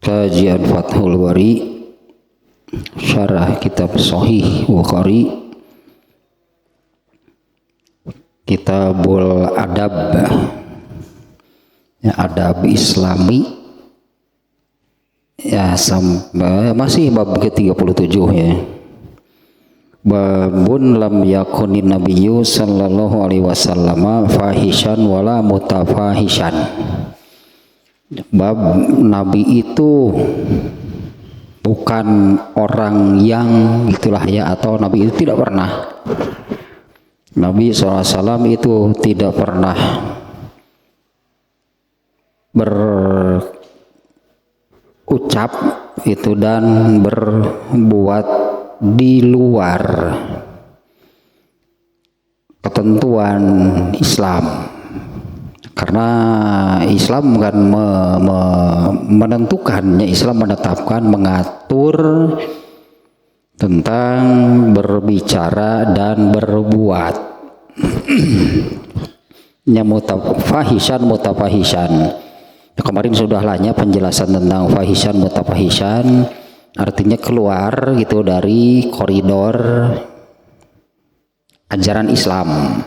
Kajian Fathul Bari Syarah Kitab Sahih Bukhari, Kitabul Adab, ya, adab Islami, ya, sampai masih bab ke-37 ya. Babun lam yakunin nabiyyu sallallahu alaihi wasallam fahishan wala mutafahishan. Bab Nabi itu bukan orang yang itulah ya, atau Nabi itu tidak pernah, Nabi SAW itu tidak pernah berucap itu dan berbuat di luar ketentuan Islam, karena Islam kan menentukannya, Islam menetapkan, mengatur tentang berbicara dan berbuat. Ya, mutafahishan. Ya, kemarin sudah lahnya penjelasan tentang fahishan, mutafahishan, artinya keluar gitu dari koridor ajaran Islam.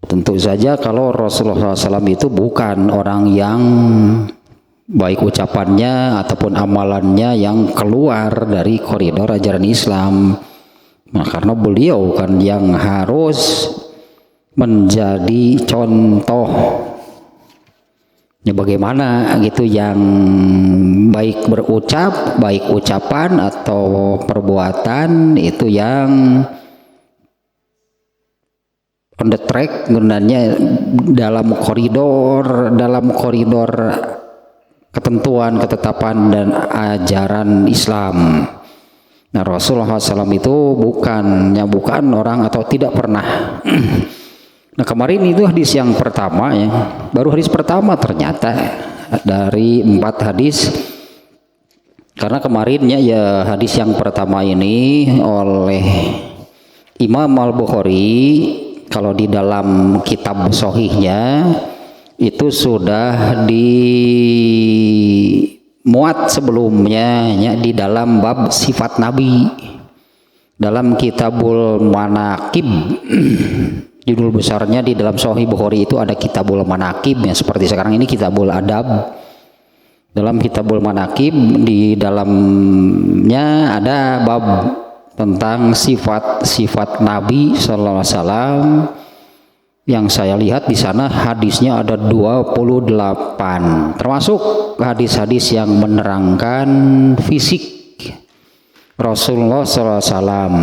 Tentu saja kalau Rasulullah SAW itu bukan orang yang baik ucapannya ataupun amalannya yang keluar dari koridor ajaran Islam. Nah, karena beliau kan yang harus menjadi contoh ya, bagaimana gitu yang baik berucap, baik ucapan atau perbuatan itu yang on the track, gunanya dalam koridor ketentuan, ketetapan dan ajaran Islam. Nah, Rasulullah SAW itu bukan orang atau tidak pernah. Nah, kemarin itu hadis yang pertama ya, baru hadis pertama ternyata dari 4 hadis, karena kemarinnya ya hadis yang pertama ini oleh Imam Al-Bukhari, kalau di dalam kitab Sahihnya itu sudah dimuat sebelumnya ya, di dalam bab sifat Nabi dalam Kitabul Manaqib. Judul besarnya di dalam Sahih Bukhari itu ada Kitabul Manaqib ya, seperti sekarang ini Kitabul Adab. Dalam Kitabul Manaqib di dalamnya ada bab tentang sifat-sifat Nabi Sallallahu Alaihi Wasallam. Yang saya lihat di sana hadisnya ada 28, termasuk hadis-hadis yang menerangkan fisik Rasulullah Sallallahu Alaihi Wasallam.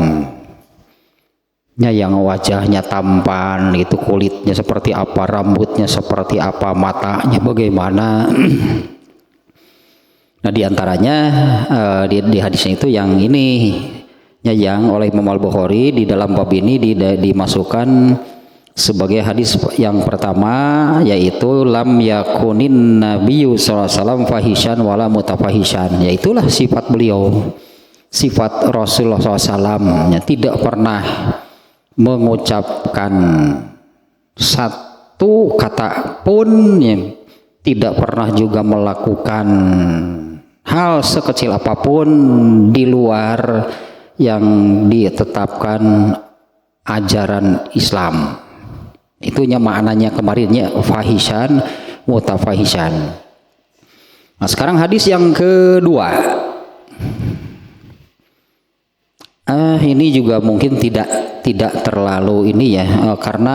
Ya, yang wajahnya tampan, itu kulitnya seperti apa, rambutnya seperti apa, matanya bagaimana. Nah, diantaranya di hadisnya itu yang ini ya, yang oleh Imam Al-Bukhari di dalam bab ini dimasukkan sebagai hadis yang pertama, yaitu lam yakunin nabiyyu sallallahu alaihi wasallam fahishan wala mutafahishan. Yaitulah sifat beliau, sifat Rasulullah SAW, ya, tidak pernah mengucapkan satu kata pun ya, tidak pernah juga melakukan hal sekecil apapun di luar yang ditetapkan ajaran Islam. Itunya maknanya kemarinnya fahishan, mutafahishan. Nah, sekarang hadis yang kedua. Ini juga mungkin tidak terlalu ini ya, karena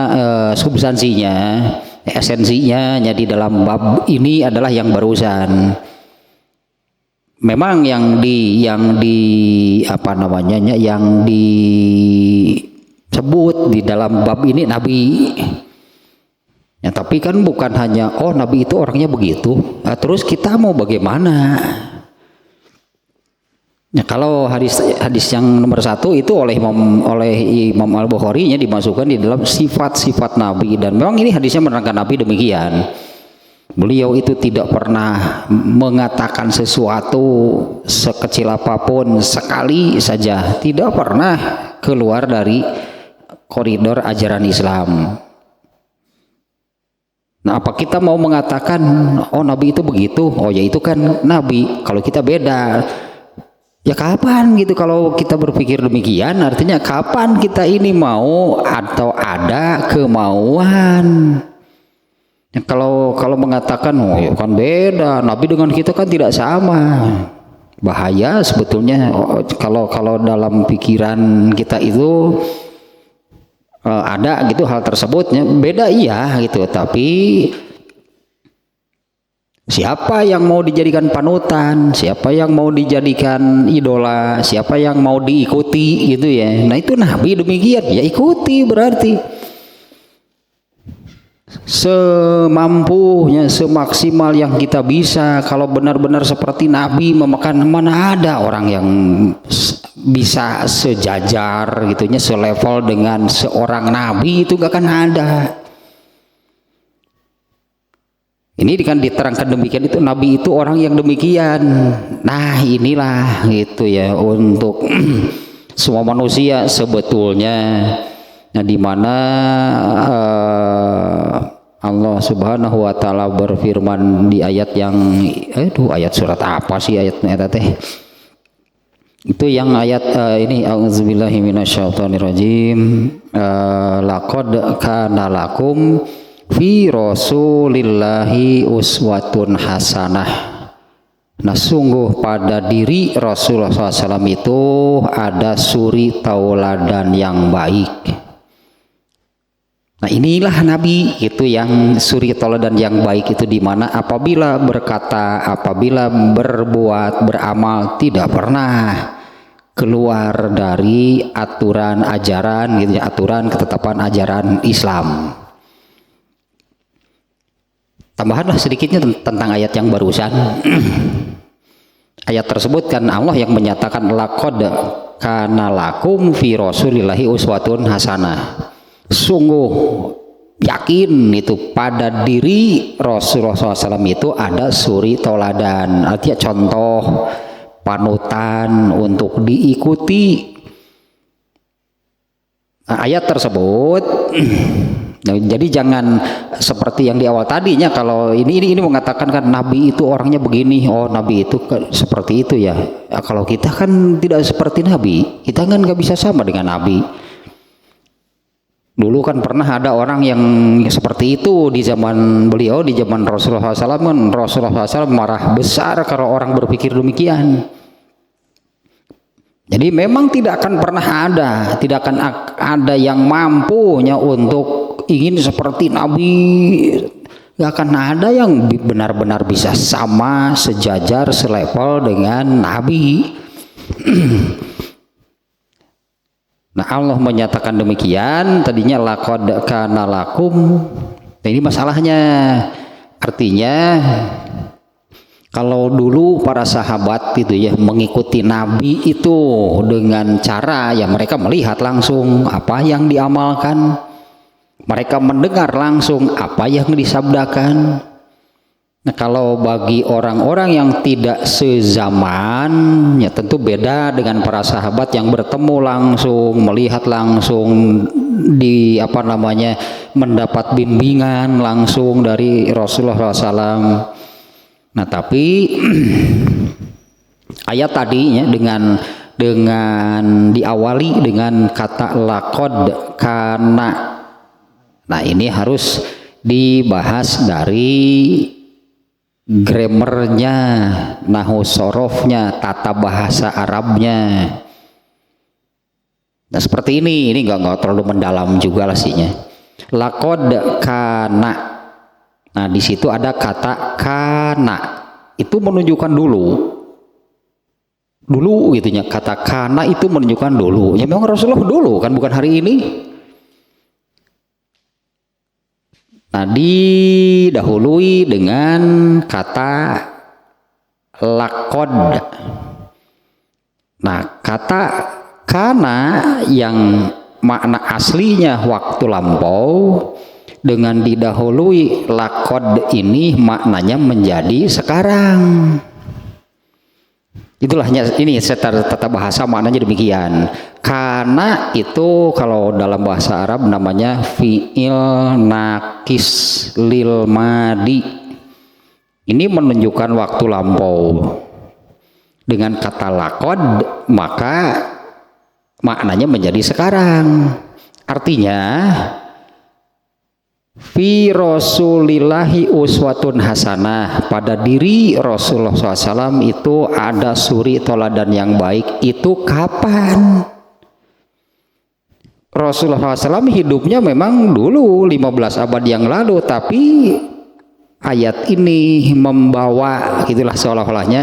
substansinya, esensinya di dalam bab ini adalah yang barusan. Memang yang disebut di dalam bab ini Nabi. Ya, tapi kan bukan hanya Nabi itu orangnya begitu. Nah, terus kita mau bagaimana? Ya, kalau hadis yang nomor 1 itu oleh Imam Al-Bukhari dimasukkan di dalam sifat-sifat Nabi, dan memang ini hadisnya menerangkan Nabi demikian. Beliau itu tidak pernah mengatakan sesuatu sekecil apapun, sekali saja tidak pernah keluar dari koridor ajaran Islam. Nah, apa kita mau mengatakan oh Nabi itu begitu, oh ya itu kan Nabi, kalau kita beda? Ya kapan gitu kalau kita berpikir demikian, artinya kapan kita ini mau atau ada kemauan. Ya, kalau mengatakan oh ya kan beda, Nabi dengan kita kan tidak sama, bahaya sebetulnya. Kalau dalam pikiran kita itu ada gitu hal tersebutnya, beda iya gitu, tapi siapa yang mau dijadikan panutan, siapa yang mau dijadikan idola, siapa yang mau diikuti gitu ya. Nah itu Nabi demikian, ya ikuti berarti semampunya, semaksimal yang kita bisa. Kalau benar-benar seperti Nabi memakan, mana ada orang yang bisa sejajar gitunya, selevel dengan seorang Nabi, itu gak akan ada. Ini kan diterangkan demikian, itu Nabi itu orang yang demikian. Nah inilah gitu ya untuk semua manusia sebetulnya. Nah di mana Allah Subhanahu wa taala berfirman di ayat yang ayat surat apa sih ayatnya teh? Itu yang ayat ini, auzubillahi minasyaitonirrajim. Laqad kana lakum fi rasulillahi uswatun hasanah. Nah sungguh pada diri Rasulullah SAW itu ada suri tauladan yang baik. Nah inilah Nabi itu yang suri tauladan yang baik itu, dimana apabila berkata, apabila berbuat, beramal tidak pernah keluar dari aturan ajaran gitu ya, aturan ketetapan ajaran Islam. Tambahanlah sedikitnya tentang ayat yang barusan. Ayat tersebut kan Allah yang menyatakan laqad kana lakum fi rasulillahi uswatun hasanah. Sungguh yakin itu pada diri Rasulullah SAW itu ada suri tauladan, artinya contoh panutan untuk diikuti. Nah, ayat tersebut jadi jangan seperti yang di awal tadinya, kalau ini mengatakan kan Nabi itu orangnya begini, oh Nabi itu seperti itu ya. Kalau kita kan tidak seperti Nabi, kita kan nggak bisa sama dengan Nabi. Dulu kan pernah ada orang yang seperti itu di zaman beliau, di zaman Rasulullah SAW. Rasulullah SAW marah besar kalau orang berpikir demikian. Jadi memang tidak akan pernah ada, tidak akan ada yang mampunya untuk ingin seperti Nabi. Gak akan ada yang benar-benar bisa sama, sejajar, selevel dengan Nabi. Nah Allah menyatakan demikian, tadinya laqad kana lakum. Nah ini masalahnya, artinya kalau dulu para sahabat itu ya mengikuti Nabi itu dengan cara ya mereka melihat langsung apa yang diamalkan, mereka mendengar langsung apa yang disabdakan. Nah kalau bagi orang-orang yang tidak sezaman ya tentu beda dengan para sahabat yang bertemu langsung, melihat langsung, di mendapat bimbingan langsung dari Rasulullah SAW. Nah tapi ayat tadinya dengan diawali dengan kata laqad kana. Nah ini harus dibahas dari grammarnya, nahwu sorofnya, tata bahasa Arabnya. Nah seperti ini nggak terlalu mendalam juga lah sihnya. Laqad kana. Nah di situ ada kata kana, itu menunjukkan dulu gitunya. Kata kana itu menunjukkan dulu. Ya memang Rasulullah dulu kan, bukan hari ini. Nah didahului dengan kata laqad. Nah kata kana yang makna aslinya waktu lampau, dengan didahului laqad ini maknanya menjadi sekarang. Itulah ini secara tata bahasa maknanya demikian. Karena itu kalau dalam bahasa Arab namanya fi'il nakis lil madi. Ini menunjukkan waktu lampau. Dengan kata laqad maka maknanya menjadi sekarang. Artinya fi rasulillahi uswatun hasanah, pada diri Rasulullah SAW itu ada suri toladan yang baik. Itu kapan? Rasulullah SAW hidupnya memang dulu 15 abad yang lalu, tapi ayat ini membawa, gitulah seolah-olahnya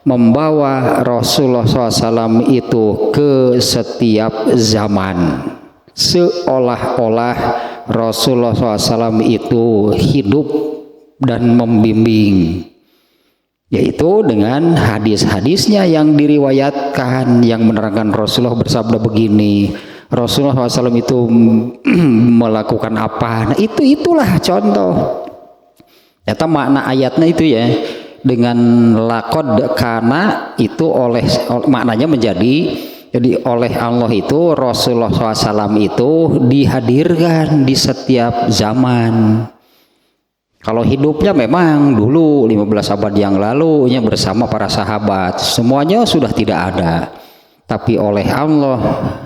membawa Rasulullah SAW itu ke setiap zaman, seolah-olah Rasulullah SAW itu hidup dan membimbing, yaitu dengan hadis-hadisnya yang diriwayatkan yang menerangkan Rasulullah bersabda begini, Rasulullah SAW itu melakukan apa. Nah itulah contoh. Ternyata makna ayatnya itu ya, dengan laqad, karena itu oleh maknanya menjadi jadi oleh Allah itu Rasulullah SAW itu dihadirkan di setiap zaman. Kalau hidupnya memang dulu 15 abad yang lalu nya bersama para sahabat, semuanya sudah tidak ada. Tapi oleh Allah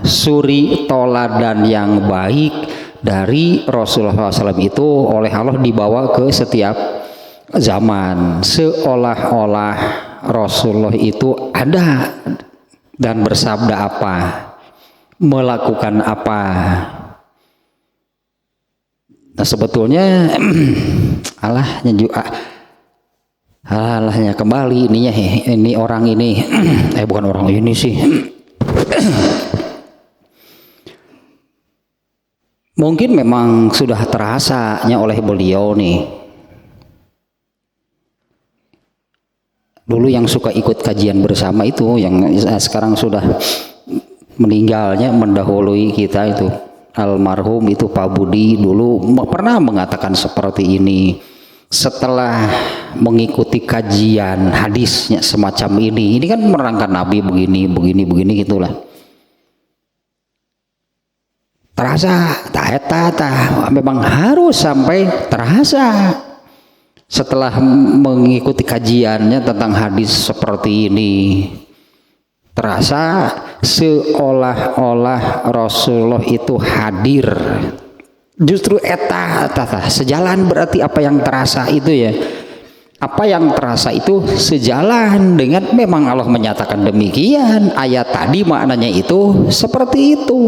suri toladan yang baik dari Rasulullah SAW itu oleh Allah dibawa ke setiap zaman, seolah-olah Rasulullah itu ada dan bersabda apa, melakukan apa. Nah sebetulnya alahnya kembali ininya, ini orang ini bukan orang ini sih mungkin memang sudah terasanya oleh beliau nih. Dulu yang suka ikut kajian bersama itu, yang sekarang sudah meninggalnya, mendahului kita itu almarhum itu Pak Budi, dulu pernah mengatakan seperti ini. Setelah mengikuti kajian hadisnya semacam ini kan menerangkan Nabi begini gitulah. Terasa memang harus sampai terasa. Setelah mengikuti kajiannya tentang hadis seperti ini, terasa seolah-olah Rasulullah itu hadir. Justru sejalan, berarti apa yang terasa itu ya, apa yang terasa itu sejalan dengan memang Allah menyatakan demikian. Ayat tadi maknanya itu seperti itu.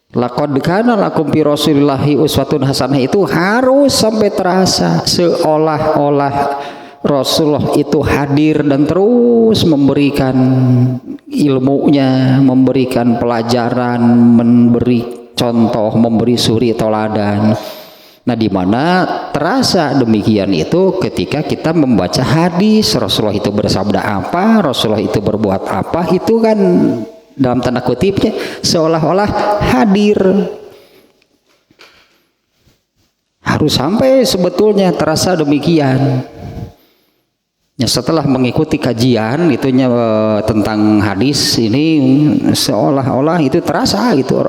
Laqad kana lakum fi rasulillahi uswatun hasanah itu harus sampai terasa, seolah-olah Rasulullah itu hadir dan terus memberikan ilmunya, memberikan pelajaran, memberi contoh, memberi suri toladan. Nah di mana terasa demikian itu ketika kita membaca hadis Rasulullah itu bersabda apa, Rasulullah itu berbuat apa, itu kan dalam tanda kutipnya seolah-olah hadir. Harus sampai sebetulnya terasa demikian. Ya, setelah mengikuti kajian itunya tentang hadis ini seolah-olah itu terasa gitu,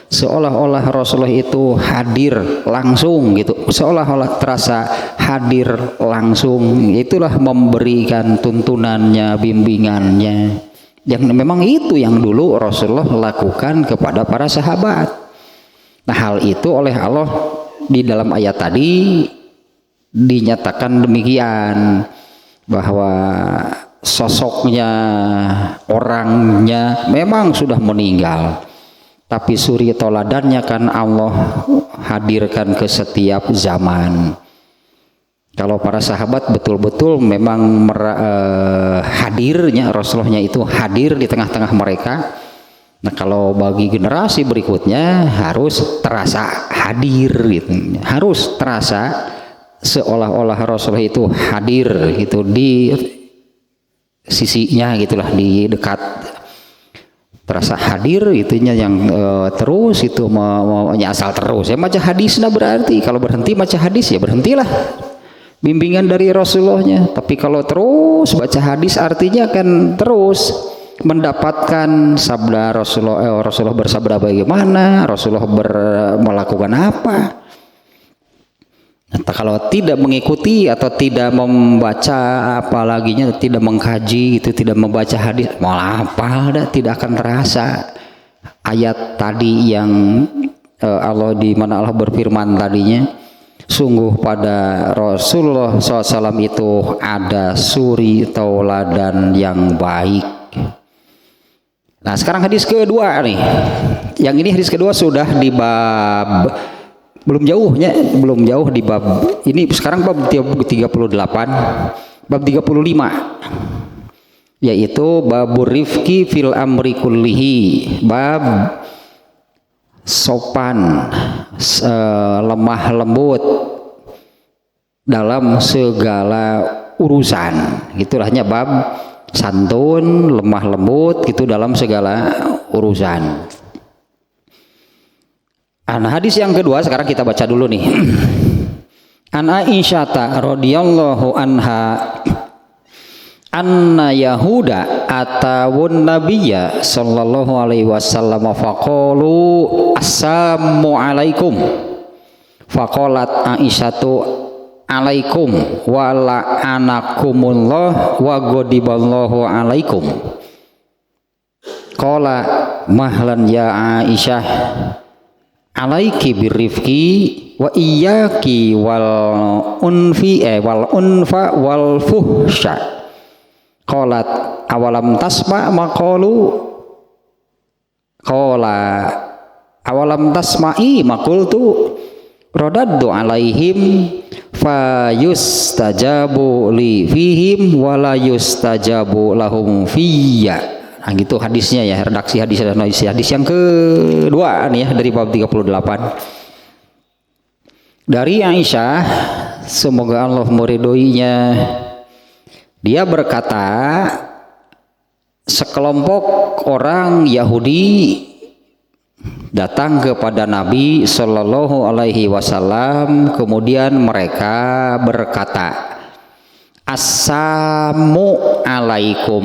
seolah-olah Rasulullah itu hadir langsung gitu, seolah-olah terasa hadir langsung. Itulah memberikan tuntunannya, bimbingannya, yang memang itu yang dulu Rasulullah lakukan kepada para sahabat. Nah hal itu oleh Allah di dalam ayat tadi dinyatakan demikian, bahwa sosoknya, orangnya memang sudah meninggal, tapi suri toladannya kan Allah hadirkan ke setiap zaman. Kalau para sahabat betul-betul memang hadirnya Rasulullahnya itu hadir di tengah-tengah mereka. Nah kalau bagi generasi berikutnya harus terasa hadir gitu, harus terasa seolah-olah Rasulullah itu hadir gitu di sisinya gitulah, di dekat, terasa hadir itunya yang terus itu asal terus ya baca hadis. Nah berarti kalau berhenti baca hadis ya berhentilah. bimbingan dari Rasulullahnya. Tapi kalau terus baca hadis artinya akan terus mendapatkan sabda Rasulullah. Rasulullah bersabda bagaimana, Rasulullah melakukan apa. Nah, kalau tidak mengikuti atau tidak membaca, apalaginya tidak mengkaji itu, tidak membaca hadis, malah apa, tidak akan terasa ayat tadi yang Allah, di mana Allah berfirman tadinya, sungguh pada Rasulullah SAW itu ada suri tauladan yang baik. Nah sekarang hadis kedua nih, yang ini hadis kedua sudah di bab, belum jauh di bab ini, sekarang bab 38, bab 35, yaitu babur rifqi fil amri kullihi, bab sopan, lemah lembut dalam segala urusan. Itulahnya bab santun, lemah lembut itu dalam segala urusan. Nah, hadis yang kedua sekarang kita baca dulu nih. An Aisyah radhiyallahu anha anna yahuda atawun nabiyya sallallahu alaihi wasallam faqalu assalamu alaikum faqalat Aisyatu alaikum wa la'anakumullah wa ghadiballahu alaikum. Qala mahlan ya Aisyah alaiki birrifqi wa iyyaki wal unfa wal fuhsya. Qalat awalam tasma maqalu, qala awalam tasma'i maqultu radaddu alaihim fa yustajabu li fihim wa la yustajabu lahum fiyya. Nah gitu hadisnya ya, redaksi hadis yang kedua nih ya dari bab 38 dari Aisyah, semoga Allah meridhoinya. Dia berkata, sekelompok orang Yahudi datang kepada Nabi Shallallahu Alaihi Wasallam, kemudian mereka berkata, Assalamu alaikum,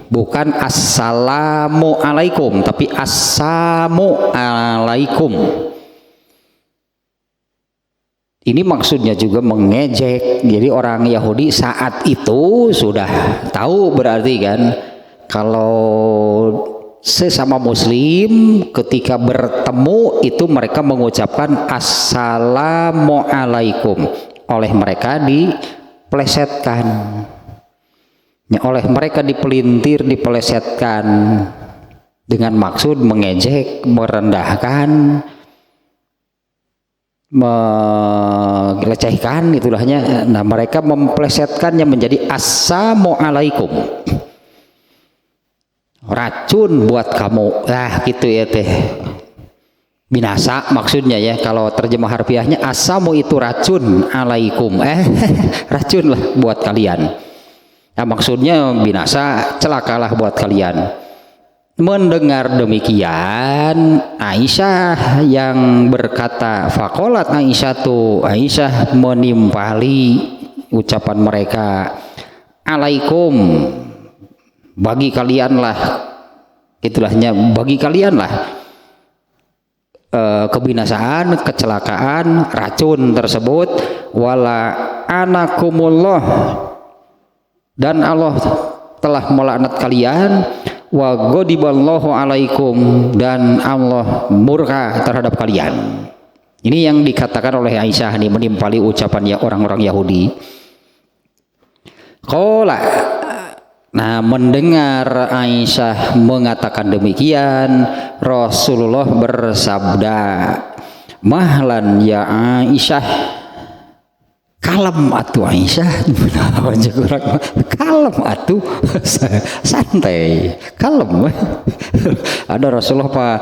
bukan assalamu alaikum, tapi assalamu alaikum. Ini maksudnya juga mengejek. Jadi orang Yahudi saat itu sudah tahu berarti kan, kalau sesama muslim ketika bertemu itu mereka mengucapkan assalamualaikum. Oleh mereka dipelesetkan, oleh mereka dipelintir, dipelesetkan dengan maksud mengejek, merendahkan, melecehkan itulahnya. Nah mereka memplesetkannya menjadi assalamualaikum, racun buat kamu. Nah gitu ya teh, binasa maksudnya ya. Kalau terjemah harfiahnya asamu itu racun, alaikum racun lah buat kalian. Nah maksudnya binasa, celakalah buat kalian. Mendengar demikian, Aisyah yang berkata, faqalat Aisyah menimpali ucapan mereka, alaikum, bagi kalianlah, itulahnya bagi kalianlah kebinasaan, kecelakaan, racun tersebut, wala anakumullah, dan Allah telah melaknat kalian, wa ghadiballahu alaikum, dan Allah murka terhadap kalian. Ini yang dikatakan oleh Aisyah nih, menimpali ucapan ya orang-orang Yahudi. Qala, nah mendengar Aisyah mengatakan demikian, Rasulullah bersabda, mahlan ya Aisyah, kalem atuh Aisyah, kalem atuh, santai, kalem. Ada Rasulullah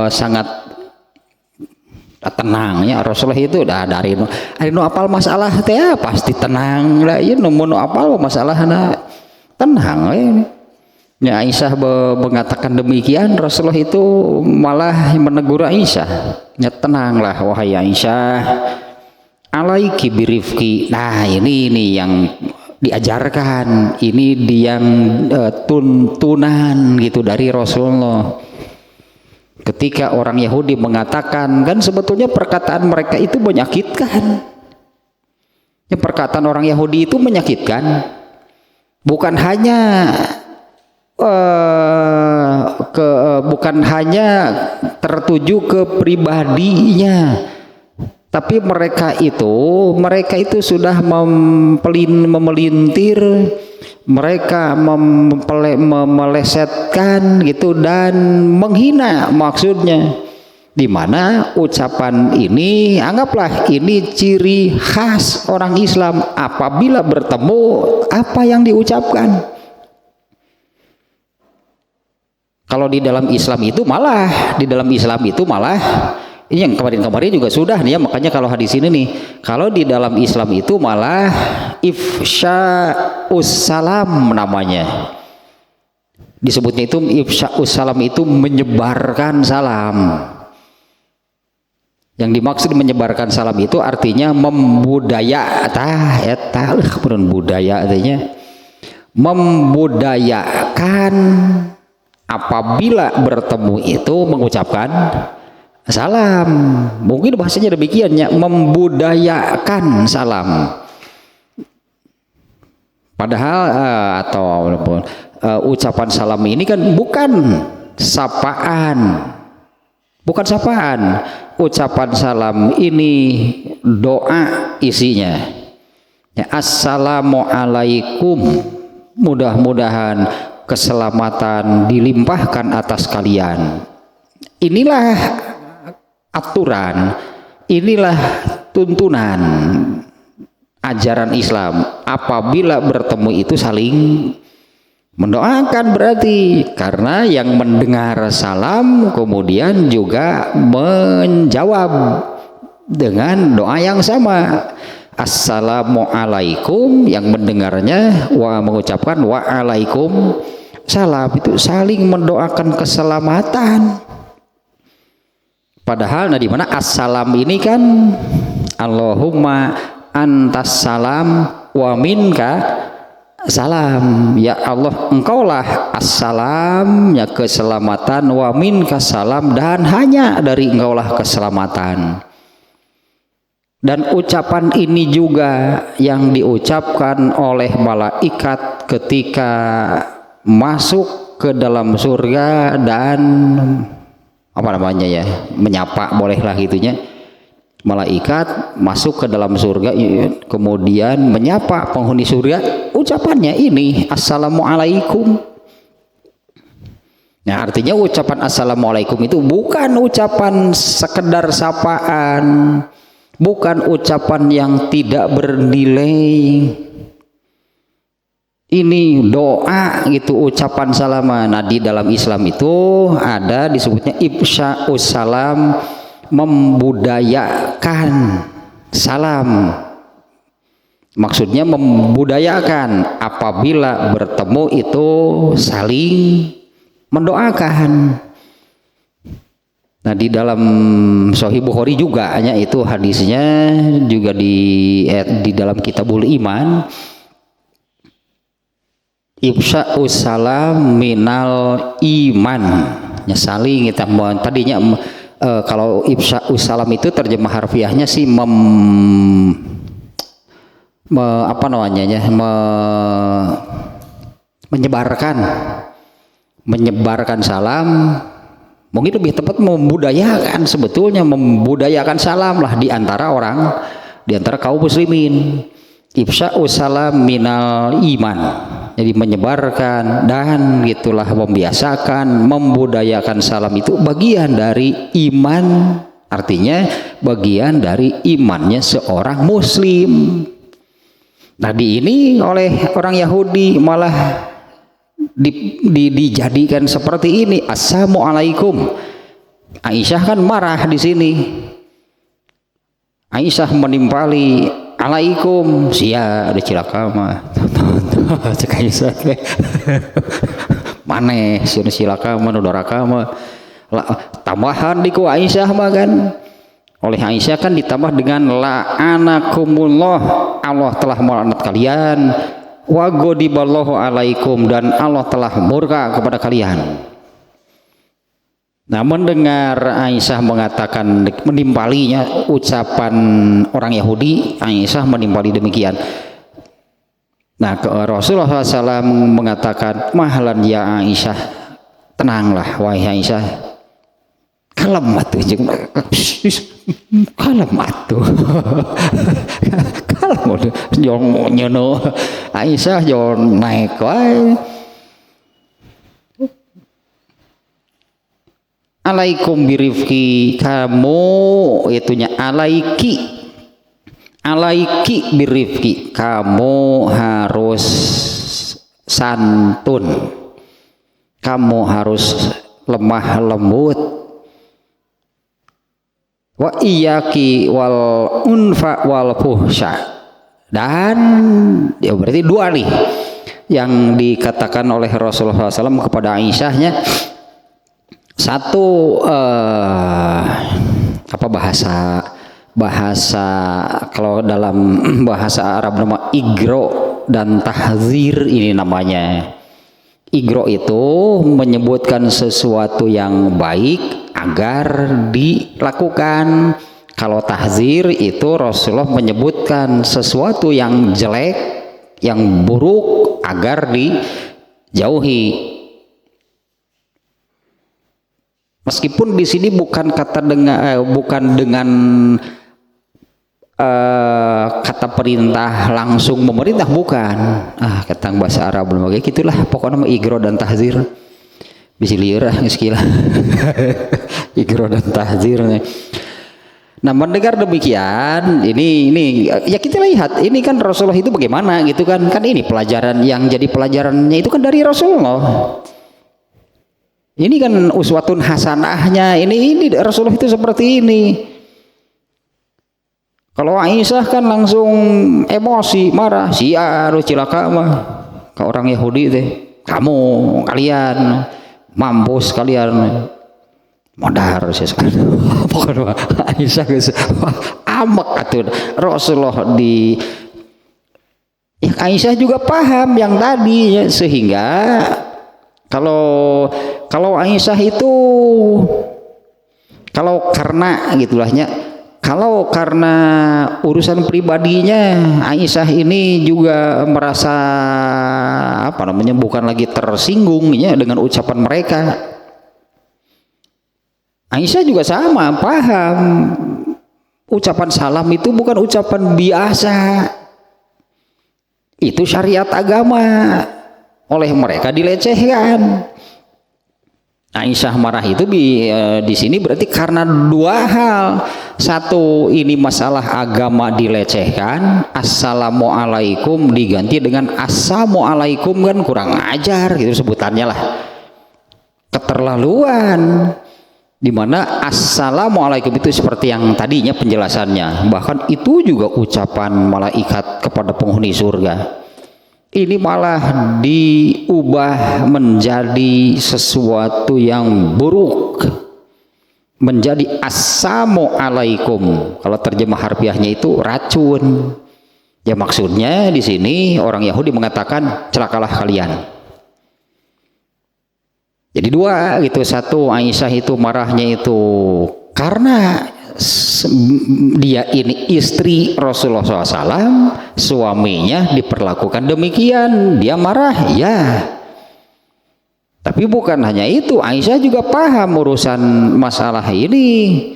sangat tenang ya. Rasulullah itu udah dari nu apal masalah teh pasti tenang lah ya, nu apal masalah tenang ya. Aisyah mengatakan demikian, Rasulullah itu malah menegur Aisyah, ya tenanglah wahai Aisyah, alaiki birifki. Nah ini yang diajarkan, ini yang tuntunan gitu dari Rasulullah. Ketika orang Yahudi mengatakan, kan sebetulnya perkataan mereka itu menyakitkan. Ya, perkataan orang Yahudi itu menyakitkan, bukan hanya bukan hanya tertuju ke pribadinya, tapi mereka itu sudah memelintir, mereka melesetkan gitu dan menghina maksudnya. Di mana ucapan ini, anggaplah ini ciri khas orang Islam, apabila bertemu apa yang diucapkan. Kalau di dalam Islam itu malah ini yang kemarin juga sudah nih ya, makanya kalau hadis ini nih, kalau di dalam Islam itu malah ifsya'us salam namanya. Disebutnya itu ifsya'us salam, itu menyebarkan salam. Yang dimaksud menyebarkan salam itu artinya membudaya, budaya artinya membudayakan, apabila bertemu itu mengucapkan salam. Mungkin bahasanya demikian ya, membudayakan salam. Padahal ucapan salam ini kan bukan sapaan. Ucapan salam ini doa isinya. Ya, assalamualaikum. Mudah-mudahan keselamatan dilimpahkan atas kalian. Inilah aturan, inilah tuntunan ajaran Islam. Apabila bertemu itu saling mendoakan, berarti karena yang mendengar salam kemudian juga menjawab dengan doa yang sama. Assalamualaikum, yang mendengarnya mengucapkan waalaikum salam, itu saling mendoakan keselamatan. Padahal di mana assalam ini kan Allahumma antas salam wa minka salam, ya Allah engkaulah assalam, ya keselamatan, wa minka salam, dan hanya dari engkaulah keselamatan. Dan ucapan ini juga yang diucapkan oleh malaikat ketika masuk ke dalam surga dan menyapa, bolehlah gitunya. Malaikat masuk ke dalam surga kemudian menyapa penghuni surga, ucapannya ini assalamualaikum. Nah, artinya ucapan assalamualaikum itu bukan ucapan sekedar sapaan, bukan ucapan yang tidak bernilai. Ini doa gitu, ucapan salam. Nah, di dalam Islam itu ada disebutnya ifsya'us salam, membudayakan salam. Maksudnya membudayakan, apabila bertemu itu saling mendoakan. Nah, di dalam Sahih Bukhari juga hanya itu hadisnya juga di dalam Kitabul Iman. Ifsya'us salam minal iman, ya saling kita tadinya kalau ifsya'us salam itu terjemah harfiahnya sih menyebarkan salam. Mungkin lebih tepat membudayakan, sebetulnya membudayakan salam lah di antara kaum muslimin. Ifsya'us salam minal iman, jadi menyebarkan dan gitulah membiasakan, membudayakan salam itu bagian dari iman, artinya bagian dari imannya seorang muslim. Tadi ini oleh orang Yahudi malah dijadikan seperti ini, assalamualaikum. Aisyah kan marah di sini. Aisyah menimpali alaikum, sia ada cilaka mah. Cek Aisyah maneh sieun cilaka mah nu doraka mah. Tambahan di ku Aisyah mah kan Oleh Aisyah kan ditambah dengan la'anakumullah, Allah telah melaknat kalian, wa ghadiballahu alaikum, dan Allah telah murka kepada kalian. Nah, mendengar Aisyah mengatakan, menimpalinya ucapan orang Yahudi, Aisyah menimpali demikian. Nah, Rasulullah SAW mengatakan, mahlan ya Aisyah, tenanglah wahai Aisyah, kalem atuh, kalem atuh, kalem, jangan nyono Aisyah jangan naik wae. Alaikum birifki, kamu itunya alaiki birifki, kamu harus santun, kamu harus lemah lembut. Wa iyaki wal unfa wal fuhsya, dan ya berarti dua nih yang dikatakan oleh Rasulullah SAW kepada Aisyahnya. Satu apa bahasa kalau dalam bahasa Arab nama igro dan tahzir, ini namanya. Igro itu menyebutkan sesuatu yang baik agar dilakukan. Kalau tahzir itu Rasulullah menyebutkan sesuatu yang jelek, yang buruk agar dijauhi. Meskipun di sini bukan dengan kata perintah langsung memerintah, bukan. Kata bahasa Arab belum kayak gitulah. Pokoknya igro dan tahzir. Bisa liur sekilas. Igro dan tahzir. Nah, mendengar demikian, ini ya kita lihat, ini kan Rasulullah itu bagaimana gitu kan? Kan ini pelajaran yang jadi pelajarannya itu kan dari Rasulullah. Ini kan uswatun hasanahnya, ini Rasulullah itu seperti ini. Kalau Aisyah kan langsung emosi, marah, lu cilaka mah, ke orang Yahudi teh, kalian mampus kalian, modar sih sekarang. Pokoknya Aisyah guys, amak atuh Rasulullah di. Ya, Aisyah juga paham yang tadi ya, sehingga kalau Aisyah itu kalau karena urusan pribadinya Aisyah ini juga merasa bukan lagi tersinggung ya dengan ucapan mereka. Aisyah juga sama paham, ucapan salam itu bukan ucapan biasa, itu syariat agama. Oleh mereka dilecehkan. Aisyah marah itu di sini berarti karena dua hal. Satu, ini masalah agama dilecehkan, assalamualaikum diganti dengan assalamualaikum, kan kurang ajar gitu sebutannya lah, keterlaluan. Dimana assalamualaikum itu seperti yang tadinya penjelasannya, bahkan itu juga ucapan malaikat kepada penghuni surga. Ini malah diubah menjadi sesuatu yang buruk, menjadi assalamualaikum. Kalau terjemah harfiahnya itu racun. Ya maksudnya di sini orang Yahudi mengatakan celakalah kalian. Jadi dua gitu. Satu, Aisyah itu marahnya itu karena dia ini istri Rasulullah SAW, suaminya diperlakukan demikian, dia marah ya. Tapi bukan hanya itu, Aisyah juga paham urusan masalah ini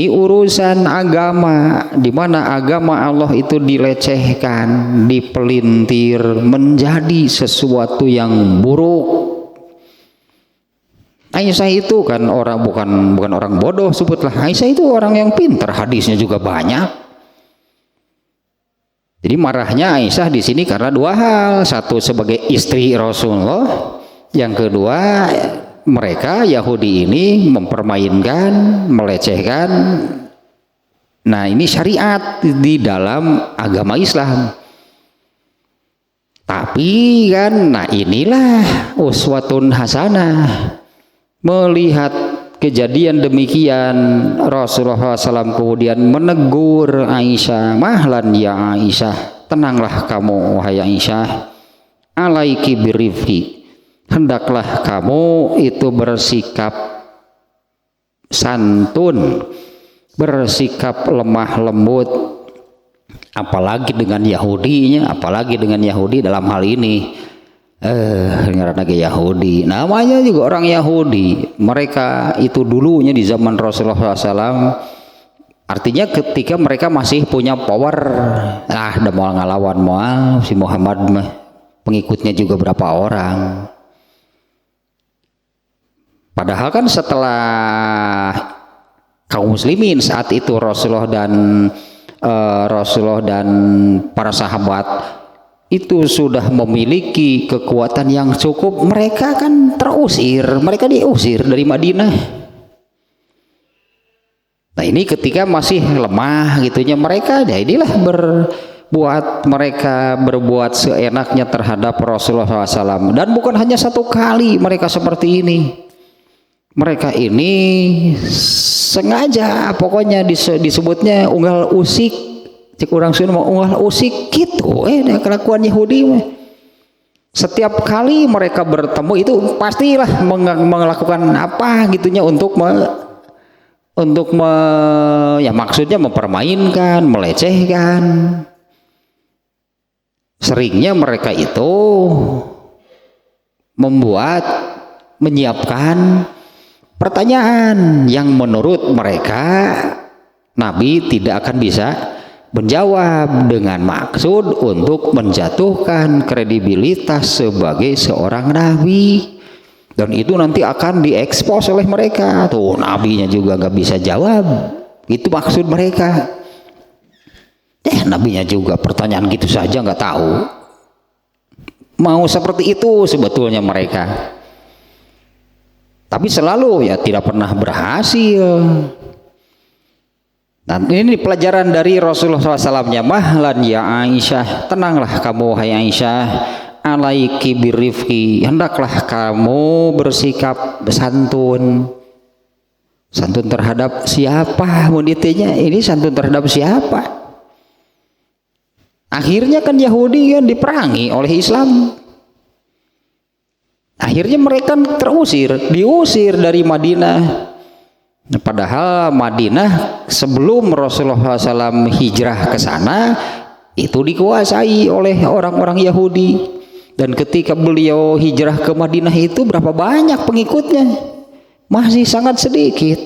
urusan agama, di mana agama Allah itu dilecehkan, dipelintir menjadi sesuatu yang buruk. Aisyah itu kan bukan orang bodoh, sebutlah. Aisyah itu orang yang pintar, hadisnya juga banyak. Jadi marahnya Aisyah di sini karena dua hal. Satu, sebagai istri Rasulullah. Yang kedua, mereka Yahudi ini mempermainkan, melecehkan. Nah, ini syariat di dalam agama Islam. Tapi kan, nah inilah uswatun hasanah. Melihat kejadian demikian Rasulullah SAW kemudian menegur Aisyah, mahlan ya Aisyah, tenanglah kamu wahai Aisyah, alaiki birifki, hendaklah kamu itu bersikap santun, bersikap lemah lembut, apalagi dengan Yahudinya, apalagi dengan Yahudi dalam hal ini. Karena Yahudi, namanya juga orang Yahudi. Mereka itu dulunya di zaman Rasulullah SAW, artinya ketika mereka masih punya power, udah mau ngelawan mau si Muhammad mah, pengikutnya juga berapa orang. Padahal kan setelah kaum muslimin saat itu Rasulullah dan para sahabat itu sudah memiliki kekuatan yang cukup, mereka kan mereka diusir dari Madinah. Nah ini ketika masih lemah gitunya mereka, ya inilah mereka berbuat seenaknya terhadap Rasulullah SAW. Dan bukan hanya satu kali mereka seperti ini. Mereka ini sengaja, pokoknya disebutnya unggal usik. Cik orang Sunda mau unggal usik gitu, kelakuan Yahudi mah. Setiap kali mereka bertemu itu pastilah melakukan apa gitunya ya maksudnya mempermainkan, melecehkan. Seringnya mereka itu menyiapkan pertanyaan yang menurut mereka Nabi tidak akan bisa menjawab, dengan maksud untuk menjatuhkan kredibilitas sebagai seorang nabi, dan itu nanti akan diekspos oleh mereka. Tuh nabinya juga nggak bisa jawab, itu maksud mereka. Nabinya juga pertanyaan gitu saja nggak tahu. Mau seperti itu sebetulnya mereka, tapi selalu ya tidak pernah berhasil. Dan ini pelajaran dari Rasulullah SAW-nya, mahlan ya Aisyah, tenanglah kamu hai Aisyah, alaiki birifki, hendaklah kamu bersikap santun. Santun terhadap siapa? Munditinya ini santun terhadap siapa? Akhirnya kan Yahudi kan diperangi oleh Islam. Akhirnya mereka diusir dari Madinah. Padahal Madinah sebelum Rasulullah SAW hijrah ke sana itu dikuasai oleh orang-orang Yahudi, dan ketika beliau hijrah ke Madinah itu berapa banyak pengikutnya? Masih sangat sedikit.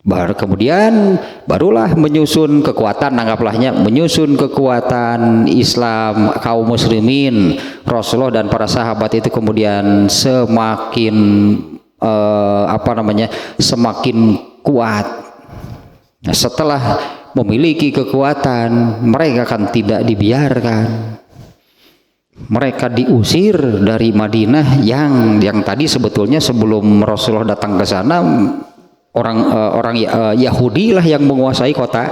Kemudian barulah menyusun kekuatan, anggaplah menyusun kekuatan Islam kaum muslimin. Rasulullah dan para sahabat itu kemudian semakin semakin kuat. Nah, setelah memiliki kekuatan, mereka kan tidak dibiarkan. Mereka diusir dari Madinah yang tadi sebetulnya sebelum Rasulullah datang ke sana orang Yahudi lah yang menguasai kota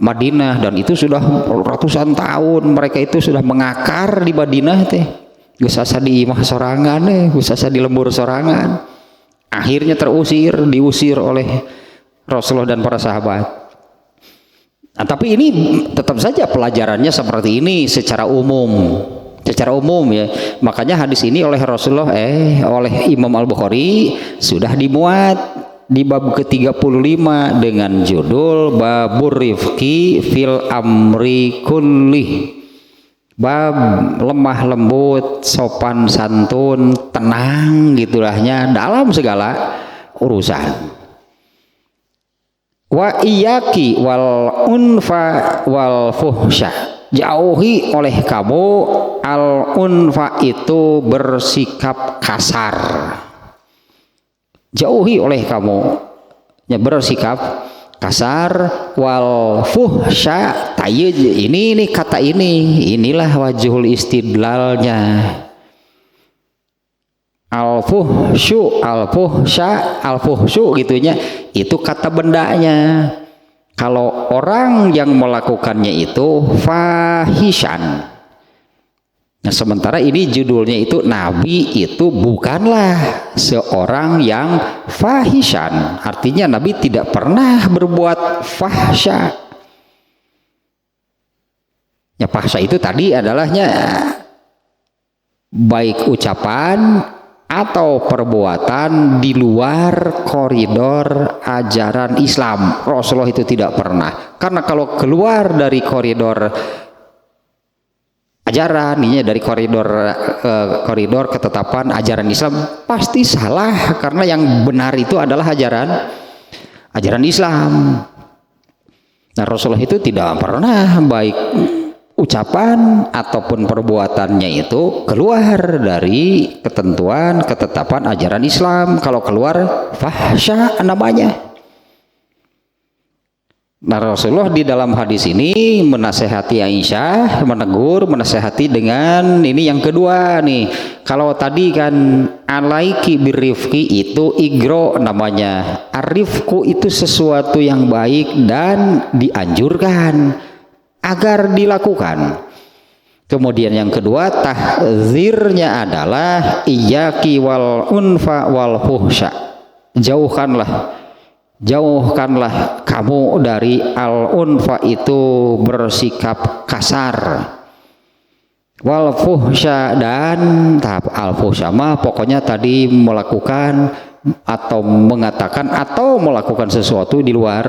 Madinah, dan itu sudah ratusan tahun mereka itu sudah mengakar di Madinah teh. Geus asa di imah sorangan geus asa di lembur sorangan. Akhirnya diusir oleh Rasulullah dan para sahabat. Nah, tapi ini tetap saja pelajarannya seperti ini secara umum ya. Makanya hadis ini oleh Rasulullah oleh Imam Al-Bukhari sudah dimuat di bab ke-35 dengan judul Babur Rifqi fil amri kulli. Bab lemah lembut, sopan santun, tenang gitulahnya dalam segala urusan. Wa iyaki wal unfa wal fuhsya, jauhi oleh kamu al unfa itu bersikap kasar. Jauhi oleh kamu ya bersikap kasar, wal fuhsya ini kata inilah wajhul istidlalnya. Al fuhsyu gitunya, itu kata bendanya. Kalau orang yang melakukannya itu fahishan, Nah, sementara ini judulnya itu Nabi itu bukanlah seorang yang fahishan. Artinya Nabi tidak pernah berbuat fahsya. Ya, fahsya itu tadi adalahnya baik ucapan atau perbuatan di luar koridor ajaran Islam. Rasulullah itu tidak pernah. Karena kalau keluar dari koridor ajaran, ini dari koridor ketetapan ajaran Islam, pasti salah, karena yang benar itu adalah ajaran Islam. Nah, Rasulullah itu tidak pernah baik ucapan ataupun perbuatannya itu keluar dari ketentuan ketetapan ajaran Islam. Kalau keluar, fahsya namanya. Nah, Rasulullah di dalam hadis ini menasehati Aisyah, menegur, menasehati dengan ini yang kedua nih. Kalau tadi kan alaiki birrifqi itu igro namanya. Arifku itu sesuatu yang baik dan dianjurkan agar dilakukan. Kemudian yang kedua, tahzirnya adalah iyyaki wal unfa wal fuhsya. Jauhkanlah kamu dari al-unfa itu bersikap kasar, wal fuhsya, dan tahap al-fuhsya mah pokoknya tadi melakukan atau mengatakan atau melakukan sesuatu di luar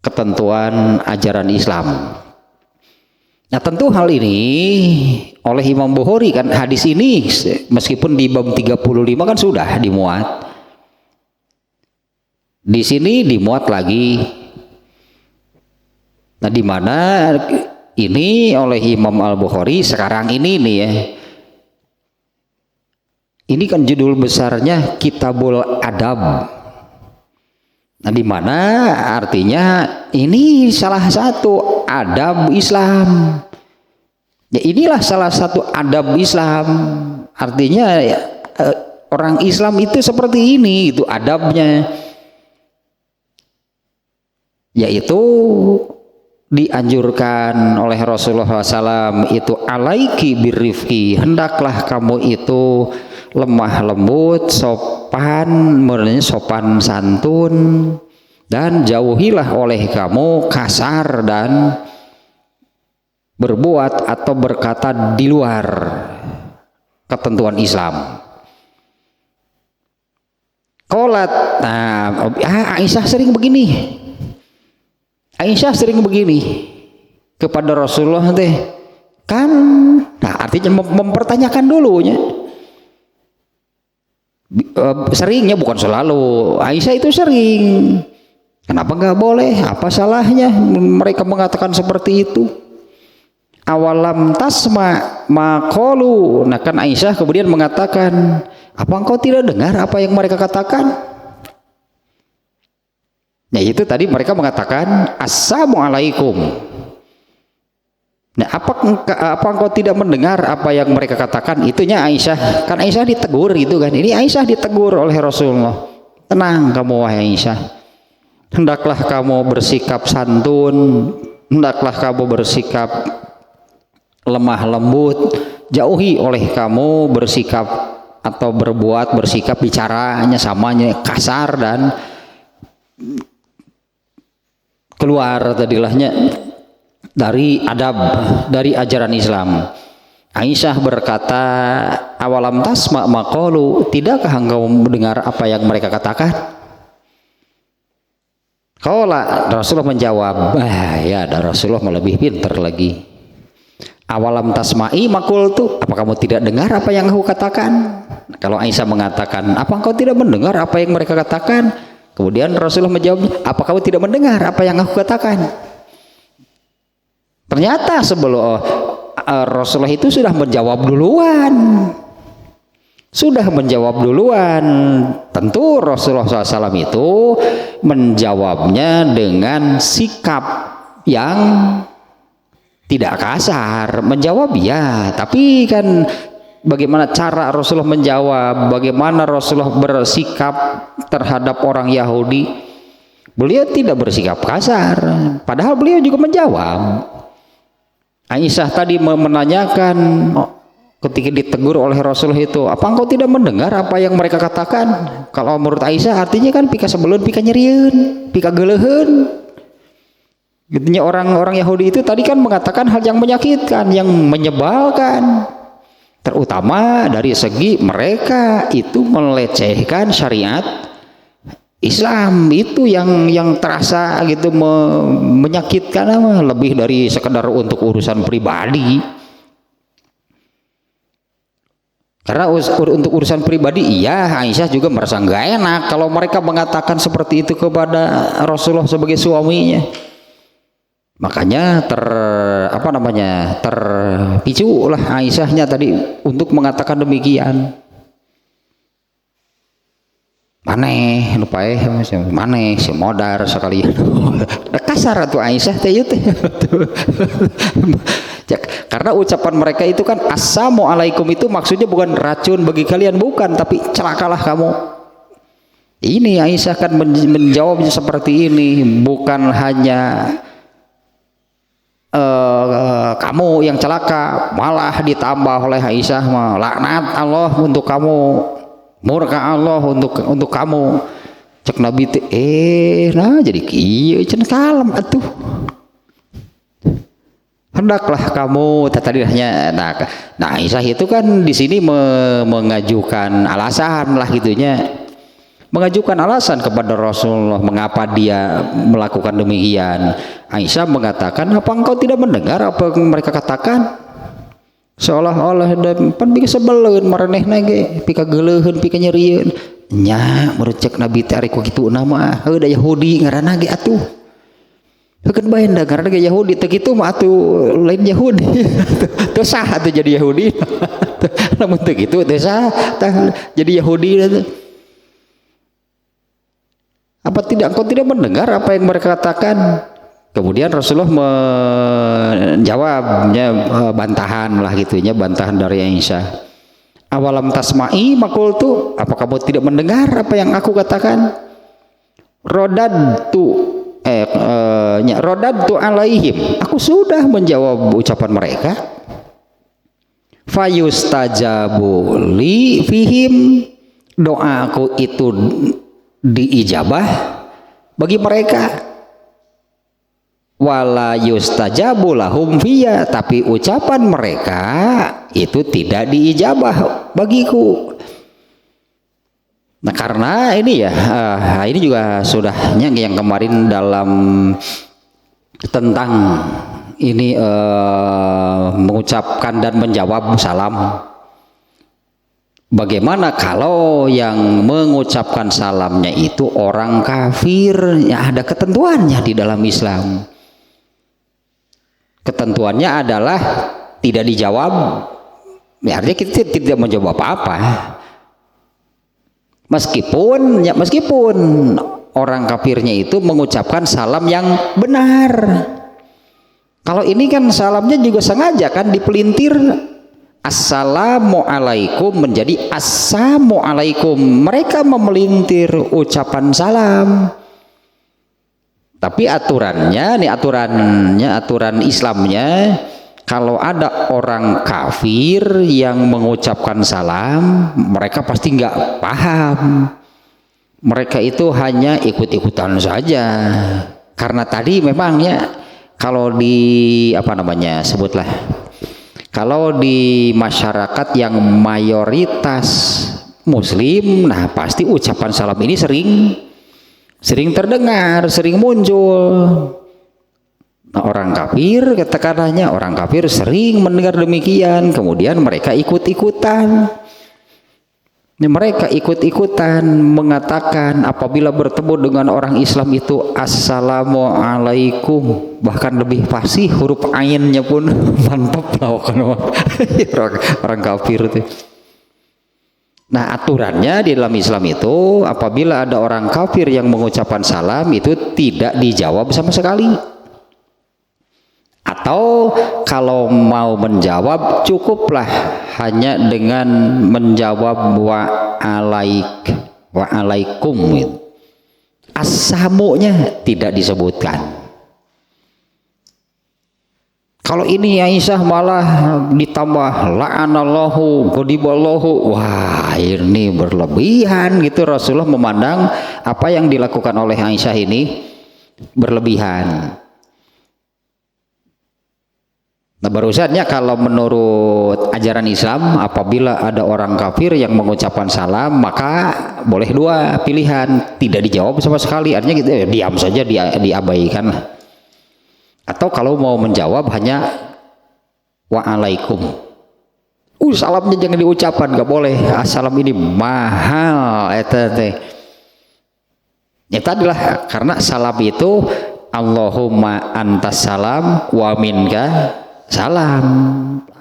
ketentuan ajaran Islam. Nah, tentu hal ini oleh Imam Bukhari kan, hadis ini meskipun di bab 35 kan sudah dimuat. Di sini dimuat lagi. Nah, di mana ini oleh Imam Al-Bukhari sekarang ini nih ya. Ini kan judul besarnya Kitabul Adab. Nah, di mana artinya ini salah satu adab Islam. Ya, inilah salah satu adab Islam. Artinya orang Islam itu seperti ini, itu adabnya. Yaitu dianjurkan oleh Rasulullah SAW itu alaiki birrifqi, hendaklah kamu itu lemah lembut, sopan santun, dan jauhilah oleh kamu kasar dan berbuat atau berkata di luar ketentuan Islam. Qolat, nah, Aisyah sering begini. Aisyah sering begini kepada Rasulullah teh kan, nah artinya mempertanyakan dulunya. Seringnya, bukan selalu. Aisyah itu sering. Kenapa nggak boleh? Apa salahnya mereka mengatakan seperti itu? Awalam tasma maqalu. Nah, kan Aisyah kemudian mengatakan, apa engkau tidak dengar apa yang mereka katakan? Ya, itu tadi mereka mengatakan assalamualaikum. Nah, apa engkau tidak mendengar apa yang mereka katakan? Itunya Aisyah. Kan Aisyah ditegur gitu kan. Ini Aisyah ditegur oleh Rasulullah. Tenang kamu wahai Aisyah. Hendaklah kamu bersikap santun, hendaklah kamu bersikap lemah lembut, jauhi oleh kamu bersikap atau bersikap bicaranya samanya kasar dan keluar tadilahnya dari adab, dari ajaran Islam. Aisyah berkata, awalam tasma maqalu, tidakkah engkau mendengar apa yang mereka katakan? Qala, Rasulullah menjawab, ya, dan Rasulullah lebih pintar lagi. Awalam tasma'i maqultu, apa kamu tidak dengar apa yang aku katakan? Kalau Aisyah mengatakan, apa engkau tidak mendengar apa yang mereka katakan? Kemudian Rasulullah menjawab, apa kamu tidak mendengar apa yang aku katakan? Ternyata sebelum Rasulullah itu sudah menjawab duluan. Tentu Rasulullah SAW itu menjawabnya dengan sikap yang tidak kasar. Menjawab ya, tapi kan bagaimana cara Rasulullah menjawab, bagaimana Rasulullah bersikap terhadap orang Yahudi. Beliau tidak bersikap kasar, padahal beliau juga menjawab. Aisyah tadi menanyakan ketika ditegur oleh Rasulullah itu, apa engkau tidak mendengar apa yang mereka katakan? Kalau menurut Aisyah artinya kan pika sebelum, pika nyerieun, pika gelehen. Gitunya orang-orang Yahudi itu tadi kan mengatakan hal yang menyakitkan, yang menyebalkan. Terutama dari segi mereka itu melecehkan syariat Islam, itu yang terasa gitu menyakitkan, lebih dari sekedar untuk urusan pribadi. Karena untuk urusan pribadi, iya Aisyah juga merasa nggak enak kalau mereka mengatakan seperti itu kepada Rasulullah sebagai suaminya. Makanya terpicu lah Aisyahnya tadi untuk mengatakan demikian. Maneh lupae maneh si modar sekalian. Kasar tuh Aisyah teh karena ucapan mereka itu kan assalamualaikum itu maksudnya bukan racun bagi kalian, bukan, tapi celakalah kamu. Ini Aisyah kan menjawabnya seperti ini, bukan hanya kamu yang celaka, malah ditambah oleh Aisyah, laknat Allah untuk kamu, murka Allah untuk kamu. Cek Nabi teh nah jadi kieu cenah kalem atuh, hendaklah kamu tadi hanya nah Aisyah itu kan di sini mengajukan alasan lah gitunya, mengajukan alasan kepada Rasulullah mengapa dia melakukan demikian. Aisyah mengatakan, apa engkau tidak mendengar apa yang mereka katakan? Seolah-olah pan pika sebeleun maranehna ge pika geuleuheun pika nyerieun nya merecek Nabi teh ari ku kitu nama heuh da Yahudi ngaranna ge atuh. Heukeun bae da ngaranna ge Yahudi teh kitu mah atuh lain Yahudi. Teu sah atuh jadi Yahudi. Namun teu kitu teu sah tah jadi Yahudi teh. Apa tidak engkau tidak mendengar apa yang mereka katakan? Kemudian Rasulullah menjawabnya bantahan lah gitunya, bantahan dari Aisyah. Awalam tasma'i makultu, apa kamu tidak mendengar apa yang aku katakan? Rodadtu alaihim, aku sudah menjawab ucapan mereka. Fayustajabu li fihim, doaku itu diijabah bagi mereka. Wala yustajabu lahum fiyya, tapi ucapan mereka itu tidak diijabah bagiku. Nah karena ini ya ini juga sudahnya yang kemarin dalam tentang ini mengucapkan dan menjawab salam. Bagaimana kalau yang mengucapkan salamnya itu orang kafir? Ya ada ketentuannya di dalam Islam. Ketentuannya adalah tidak dijawab, ya artinya kita tidak menjawab apa-apa. Meskipun orang kafirnya itu mengucapkan salam yang benar. Kalau ini kan salamnya juga sengaja kan dipelintir, assalamualaikum menjadi assalamualaikum. Mereka memelintir ucapan salam. Tapi aturan Islamnya, kalau ada orang kafir yang mengucapkan salam, mereka pasti nggak paham. Mereka itu hanya ikut-ikutan saja. Karena tadi memangnya kalau di kalau di masyarakat yang mayoritas Muslim, nah pasti ucapan salam ini sering terdengar, sering muncul. Nah, orang kafir, katakanlah orang kafir sering mendengar demikian, kemudian mereka ikut-ikutan. Mereka ikut-ikutan mengatakan apabila bertemu dengan orang Islam itu assalamualaikum, bahkan lebih fasih, huruf ainnya pun mantap lah orang kafir itu. Nah aturannya di dalam Islam itu apabila ada orang kafir yang mengucapkan salam itu tidak dijawab sama sekali. Atau kalau mau menjawab cukuplah hanya dengan menjawab wa'alaikum. As-samu'nya tidak disebutkan. Kalau ini Aisyah malah ditambah la'anallahu, ghadiballahu. Wah, ini berlebihan gitu. Rasulullah memandang apa yang dilakukan oleh Aisyah ini berlebihan. Nah, barusannya kalau menurut ajaran Islam, apabila ada orang kafir yang mengucapkan salam, maka boleh dua pilihan, tidak dijawab sama sekali, artinya gitu, diam saja, diabaikan. Atau kalau mau menjawab hanya wa'alaikum. Salamnya jangan diucapkan, nggak boleh. Assalam ini mahal, ya tadilah, karena salam itu Allahumma antas salam wa minka salam.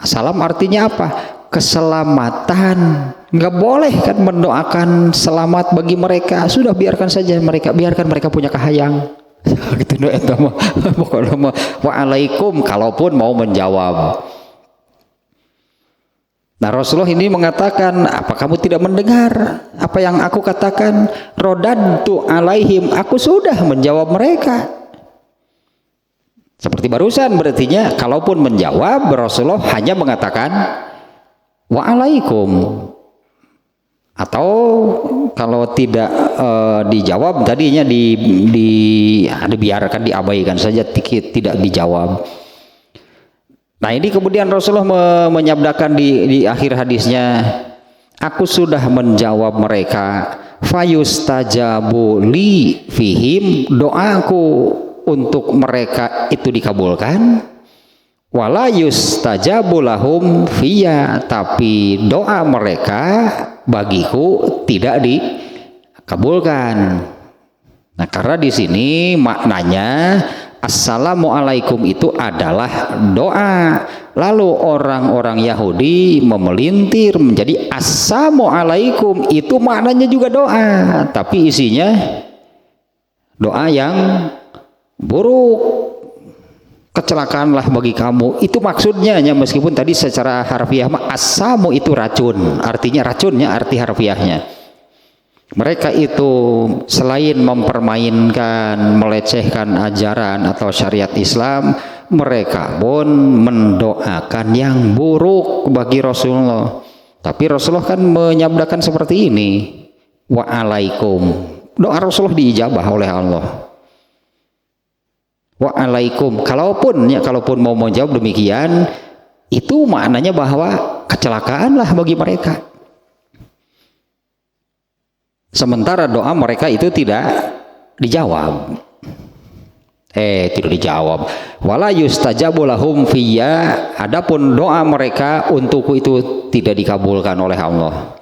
Salam artinya apa? Keselamatan. Nggak boleh kan mendoakan selamat bagi mereka. Sudah biarkan saja mereka, biarkan mereka punya kahayang. Gitu doa waalaikum kalaupun mau menjawab. Nah, Rasulullah ini mengatakan, apa kamu tidak mendengar apa yang aku katakan? Rodantu alaihim, aku sudah menjawab mereka. Seperti barusan, berartinya kalaupun menjawab, Rasulullah hanya mengatakan waalaikum. Atau kalau tidak dijawab, tadinya dibiarkan, diabaikan saja, tidak dijawab. Nah, ini kemudian Rasulullah menyabdakan di akhir hadisnya, aku sudah menjawab mereka, fayustajabu li fihim, doaku untuk mereka itu dikabulkan, wala yustajabu lahum fiyya, tapi doa mereka bagiku tidak dikabulkan. Nah, karena di sini maknanya assalamualaikum itu adalah doa. Lalu orang-orang Yahudi memelintir menjadi assalamualaikum itu maknanya juga doa, tapi isinya doa yang buruk. Kecelakaanlah bagi kamu, itu maksudnya, meskipun tadi secara harfiah asamu itu racun, artinya racunnya, arti harfiahnya. Mereka itu selain mempermainkan, melecehkan ajaran atau syariat Islam, mereka pun mendoakan yang buruk bagi Rasulullah. Tapi Rasulullah kan menyabdakan seperti ini, wa'alaikum. Doa Rasulullah diijabah oleh Allah. Wa'alaikum, kalaupun mau menjawab demikian, itu maknanya bahwa kecelakaanlah bagi mereka. Sementara doa mereka itu tidak dijawab. Tidak dijawab. Wala yustajabu lahum fiyya, adapun doa mereka untukku itu tidak dikabulkan oleh Allah.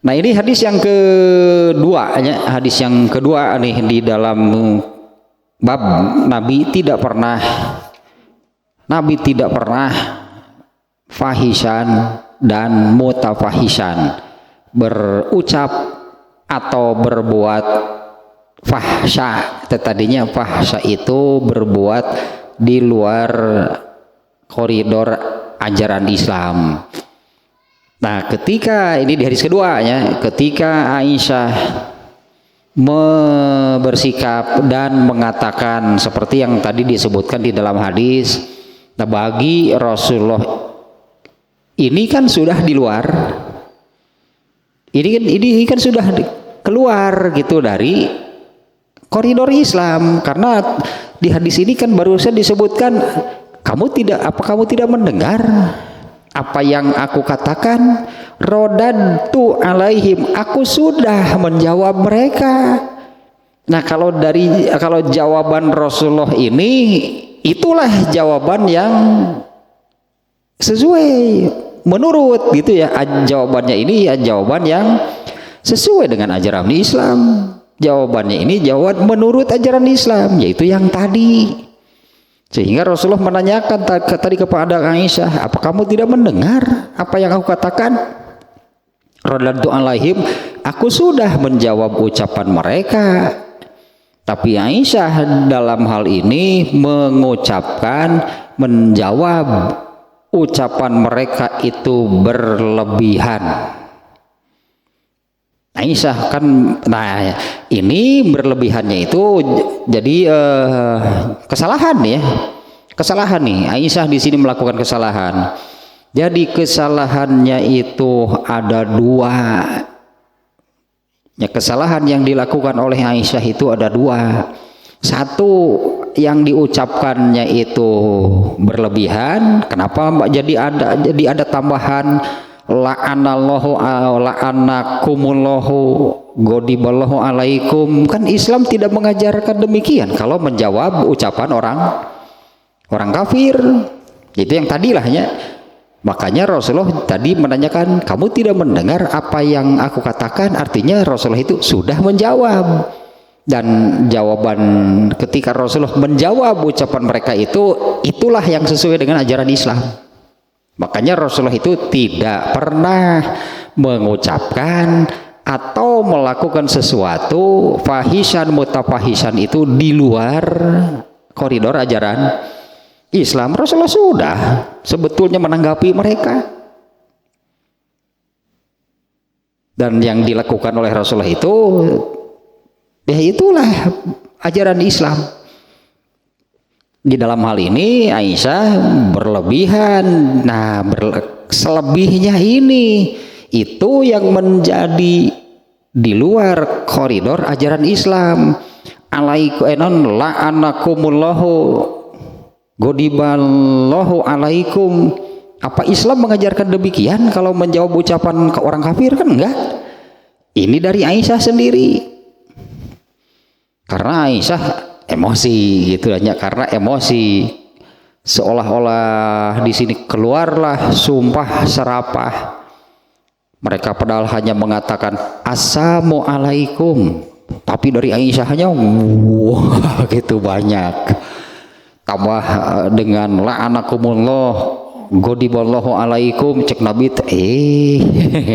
Nah, ini hadis yang kedua, hadis yang kedua nih di dalam bab Nabi tidak pernah fahisan dan mutafahisan, berucap atau berbuat fahsya. Tadinya fahsya itu berbuat di luar koridor ajaran Islam. Nah, ketika ini di hadis kedua, ketika Aisyah bersikap dan mengatakan seperti yang tadi disebutkan di dalam hadis, nah bagi Rasulullah ini kan sudah di luar, ini kan sudah keluar gitu dari koridor Islam, karena di hadis ini kan barusan disebutkan, kamu tidak mendengar apa yang aku katakan? Rodantu alaihim, aku sudah menjawab mereka. Nah, kalau jawaban Rasulullah ini, itulah jawaban yang sesuai menurut gitu ya. Jawabannya ini jawaban yang sesuai dengan ajaran Islam. Jawabannya ini jawaban menurut ajaran Islam, yaitu yang tadi. Sehingga Rasulullah menanyakan tadi kepada Aisyah, apa kamu tidak mendengar apa yang aku katakan? Radaltu alaihim, aku sudah menjawab ucapan mereka. Tapi Aisyah dalam hal ini menjawab ucapan mereka itu berlebihan. Aisyah kan, nah ini berlebihannya itu jadi kesalahan ya, kesalahan nih. Aisyah di sini melakukan kesalahan. Jadi kesalahannya itu ada dua. Ya, kesalahan yang dilakukan oleh Aisyah itu ada dua. Satu, yang diucapkannya itu berlebihan. Kenapa jadi ada tambahan la'anallahu la'anakumullahu godiballahu alaikum? Kan Islam tidak mengajarkan demikian kalau menjawab ucapan orang kafir. Itu yang tadilahnya. Makanya Rasulullah tadi menanyakan, kamu tidak mendengar apa yang aku katakan? Artinya Rasulullah itu sudah menjawab. Dan jawaban ketika Rasulullah menjawab ucapan mereka itu, itulah yang sesuai dengan ajaran Islam. Makanya Rasulullah itu tidak pernah mengucapkan atau melakukan sesuatu fahisan mutafahisan itu di luar koridor ajaran Islam. Rasulullah sudah sebetulnya menanggapi mereka, dan yang dilakukan oleh Rasulullah itu ya itulah ajaran Islam. Di dalam hal ini Aisyah berlebihan. Nah, selebihnya ini itu yang menjadi di luar koridor ajaran Islam. Alaikum la'anakumullahu godiballahu alaikum. Apa Islam mengajarkan demikian kalau menjawab ucapan ke orang kafir? Kan enggak. Ini dari Aisyah sendiri. Karena Aisyah emosi gitu hanya karena emosi, seolah-olah di sini keluarlah sumpah serapah. Mereka padahal hanya mengatakan assalamualaikum, tapi dari Aisyah hanya wah gitu banyak. Tambah dengan la'anakumullah godiballahu alaikum, cek Nabi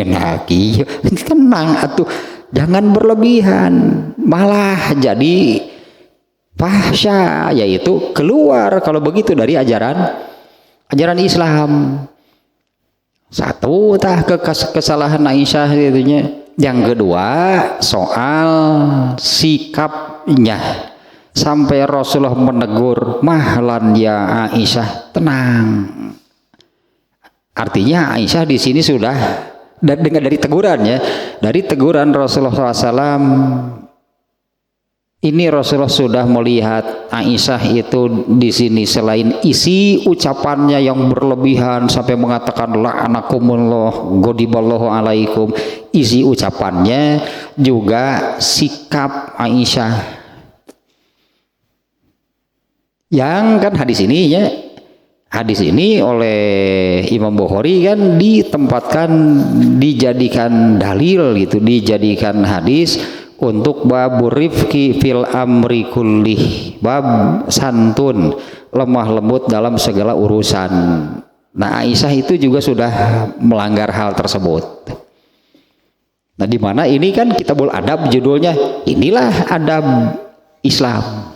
naki tenang atuh, jangan berlebihan, malah jadi fahsya, yaitu keluar kalau begitu dari ajaran Islam. Satu kesalahan Aisyah itunya. Yang kedua soal sikapnya, sampai Rasulullah menegur, mahlan ya Aisyah, tenang. Artinya Aisyah di sini sudah dengan dari tegurannya, dari teguran Rasulullah SAW ini Rasulullah sudah melihat Aisyah itu di sini selain isi ucapannya yang berlebihan sampai mengatakan la'anakumullah godiballahu alaikum, isi ucapannya juga sikap Aisyah. Yang kan hadis ini oleh Imam Bukhari kan ditempatkan, dijadikan dalil gitu, dijadikan hadis untuk bab rifqi fil amri kullih, bab santun, lemah lembut dalam segala urusan. Nah, Aisyah itu juga sudah melanggar hal tersebut. Nah, di mana ini kan Kitabul Adab judulnya, inilah adab Islam.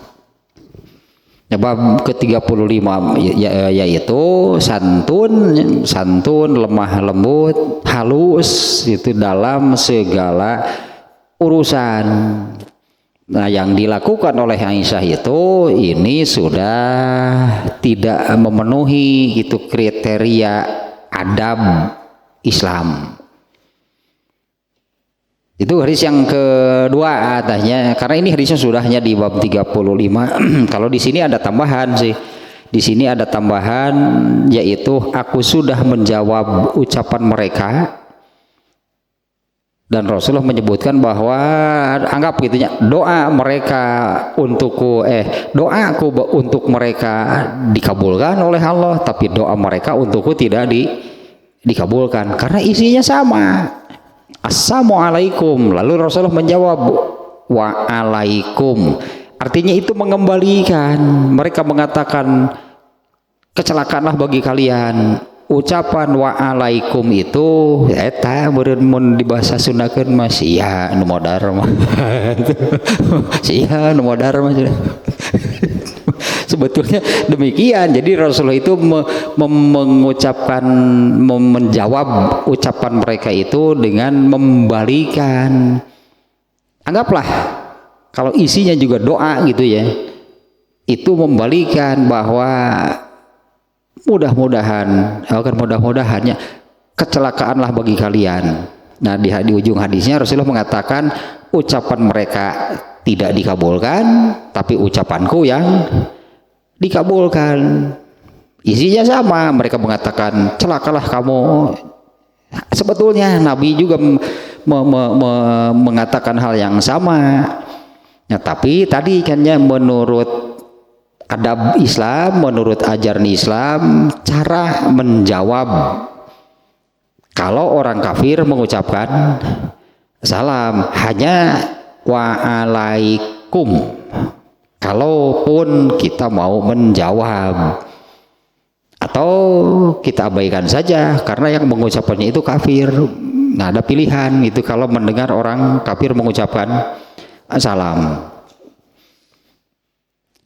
Ya, bab ke-35 yaitu santun, lemah lembut, halus itu dalam segala urusan. Nah, yang dilakukan oleh Aisyah itu ini sudah tidak memenuhi itu kriteria adab Islam. Itu hadis yang kedua atahnya, karena ini hadisnya sudahnya di bab 35. Kalau di sini ada tambahan sih. Di sini ada tambahan yaitu aku sudah menjawab ucapan mereka. Dan Rasulullah menyebutkan bahwa anggap gitunya, doa mereka untukku doaku untuk mereka dikabulkan oleh Allah, tapi doa mereka untukku tidak dikabulkan karena isinya sama. Assalamualaikum, lalu Rasulullah menjawab waalaikum, artinya itu mengembalikan. Mereka mengatakan kecelakaanlah bagi kalian. Ucapan waalaikum itu eta mun di bahasa Sundakeun mah sia nu modar mah. Sia nu modar mah. Sebetulnya demikian. Jadi Rasulullah itu mengucapkan, menjawab ucapan mereka itu dengan membalikan. Anggaplah kalau isinya juga doa gitu ya. itu membalikan bahwa mudah-mudahannya kecelakaanlah bagi kalian. Nah, di ujung hadisnya Rasulullah mengatakan ucapan mereka tidak dikabulkan, tapi ucapanku yang dikabulkan. Isinya sama, mereka mengatakan celakalah kamu. Sebetulnya Nabi juga mengatakan hal yang sama. Nah, tapi tadi kan ya, menurut adab Islam, menurut ajaran Islam, cara menjawab kalau orang kafir mengucapkan salam hanya waalaikum. Kalaupun kita mau menjawab, atau kita abaikan saja karena yang mengucapkannya itu kafir. Nah, ada pilihan itu kalau mendengar orang kafir mengucapkan salam.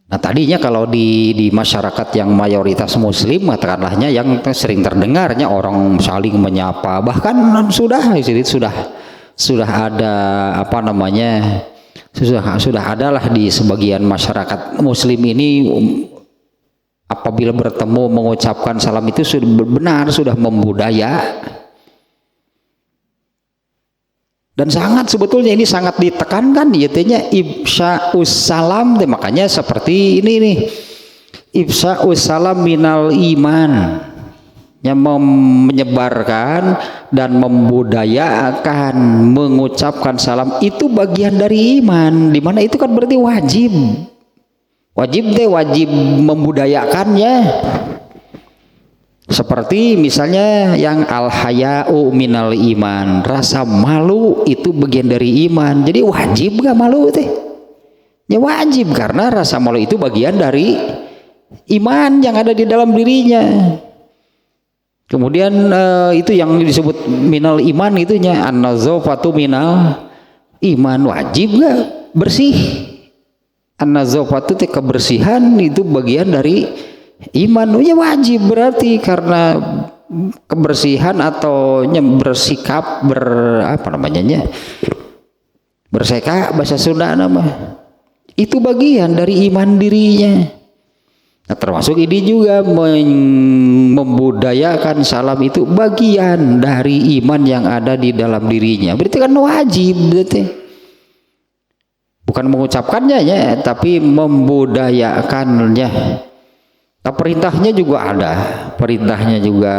Nah, tadinya kalau di masyarakat yang mayoritas muslim, katakanlahnya yang sering terdengarnya orang saling menyapa, bahkan sudah ada apa namanya, sudah adalah di sebagian masyarakat muslim ini apabila bertemu mengucapkan salam itu sudah benar, sudah membudaya. Dan sangat sebetulnya ini sangat ditekankan, yaitu ifsya'us salam. Makanya seperti ini nih, ifsya'us salam minal iman, yang menyebarkan dan membudayakan mengucapkan salam itu bagian dari iman, dimana itu kan berarti wajib membudayakannya. Seperti misalnya yang al-haya'u minal iman, rasa malu itu bagian dari iman. Jadi wajib gak malu teh? Ya wajib, karena rasa malu itu bagian dari iman yang ada di dalam dirinya. Kemudian itu yang disebut minal iman, itunya an-nazafatu minal iman, wajib gak bersih? An-nazafatu teh kebersihan itu bagian dari iman. Ya wajib berarti, karena kebersihan atau bersikap berseka bahasa Sunda nama itu bagian dari iman dirinya. Nah, termasuk ini juga membudayakan salam itu bagian dari iman yang ada di dalam dirinya. Berarti kan wajib, berarti bukan mengucapkannya ya, tapi membudayakannya. Nah, perintahnya juga ada, perintahnya juga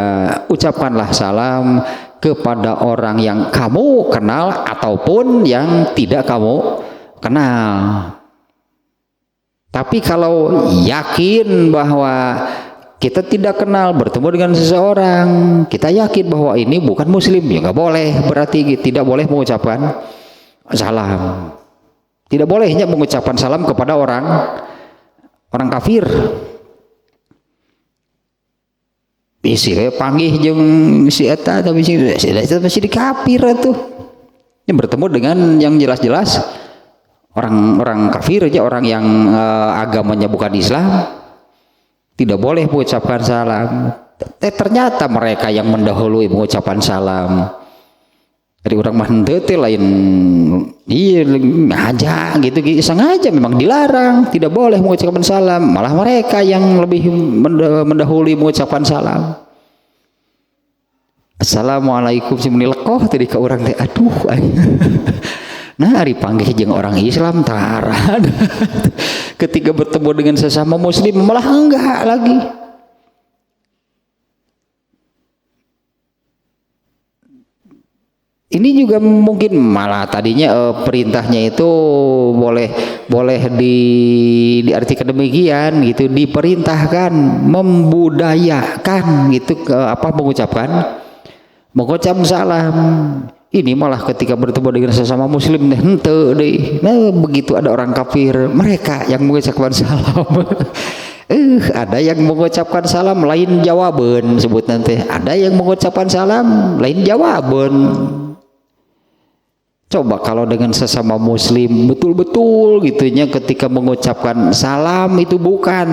ucapkanlah salam kepada orang yang kamu kenal ataupun yang tidak kamu kenal. Tapi kalau yakin bahwa kita tidak kenal, bertemu dengan seseorang, kita yakin bahwa ini bukan muslim, ya nggak boleh, berarti tidak boleh mengucapkan salam. Tidak bolehnya mengucapkan salam kepada orang kafir. Isi panggih jeung si eta, tapi si eta masih di kafir tuh. Ini bertemu dengan yang jelas-jelas orang kafir aja, orang yang agamanya bukan Islam, tidak boleh mengucapkan salam. Ternyata mereka yang mendahului mengucapkan salam. Dari orang mah henteu lain iya aja gitu, sengaja memang dilarang, tidak boleh mengucapkan salam, malah mereka yang lebih mendahului mengucapkan salam. Assalamualaikum simuni lekoh tadi ke orang teh, aduh nah dipanggil jeung orang Islam tara ketika bertemu dengan sesama muslim malah enggak lagi. Ini juga mungkin malah tadinya perintahnya itu boleh diartikan demikian gitu, diperintahkan membudayakan gitu mengucap salam. Ini malah ketika bertemu dengan sesama muslim henteu deh. Nah, begitu ada orang kafir, mereka yang mengucapkan salam. Ada yang mengucapkan salam lain jawaban sebut nanti. Ada yang mengucapkan salam lain jawaban. Coba kalau dengan sesama muslim betul-betul gitunya ketika mengucapkan salam itu bukan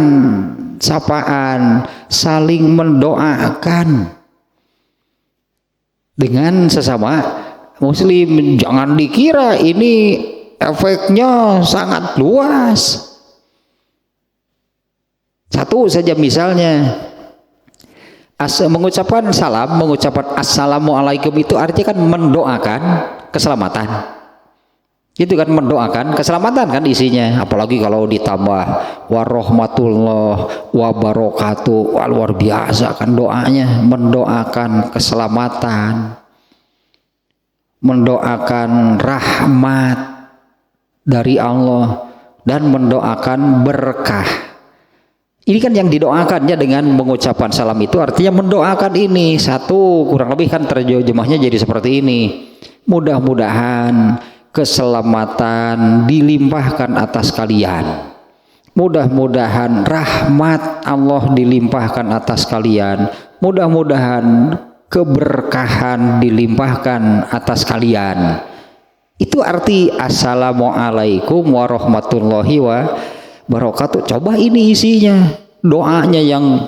sapaan, saling mendoakan dengan sesama muslim. Jangan dikira ini efeknya sangat luas. Satu saja misalnya mengucapkan salam, mengucapkan assalamualaikum itu artinya kan mendoakan keselamatan. Itu kan mendoakan keselamatan kan isinya. Apalagi kalau ditambah warahmatullah wabarakatuh, luar biasa kan doanya, mendoakan keselamatan, mendoakan rahmat dari Allah dan mendoakan berkah. Ini kan yang didoakannya dengan mengucapkan salam itu artinya mendoakan ini. Satu kurang lebih kan terjemahnya jadi seperti ini. Mudah-mudahan keselamatan dilimpahkan atas kalian. Mudah-mudahan rahmat Allah dilimpahkan atas kalian. Mudah-mudahan keberkahan dilimpahkan atas kalian. Itu arti assalamualaikum warahmatullahi wabarakatuh. Coba ini isinya, doanya yang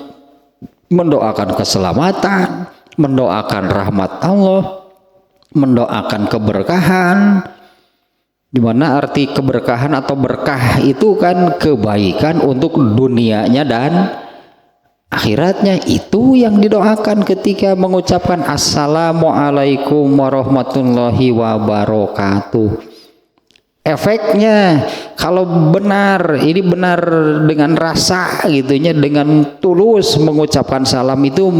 mendoakan keselamatan, mendoakan rahmat Allah, mendoakan keberkahan. Di mana arti keberkahan atau berkah itu kan kebaikan untuk dunianya dan akhiratnya. Itu yang didoakan ketika mengucapkan assalamualaikum warahmatullahi wabarakatuh. Efeknya kalau benar, ini benar dengan rasa gitunya, dengan tulus mengucapkan salam itu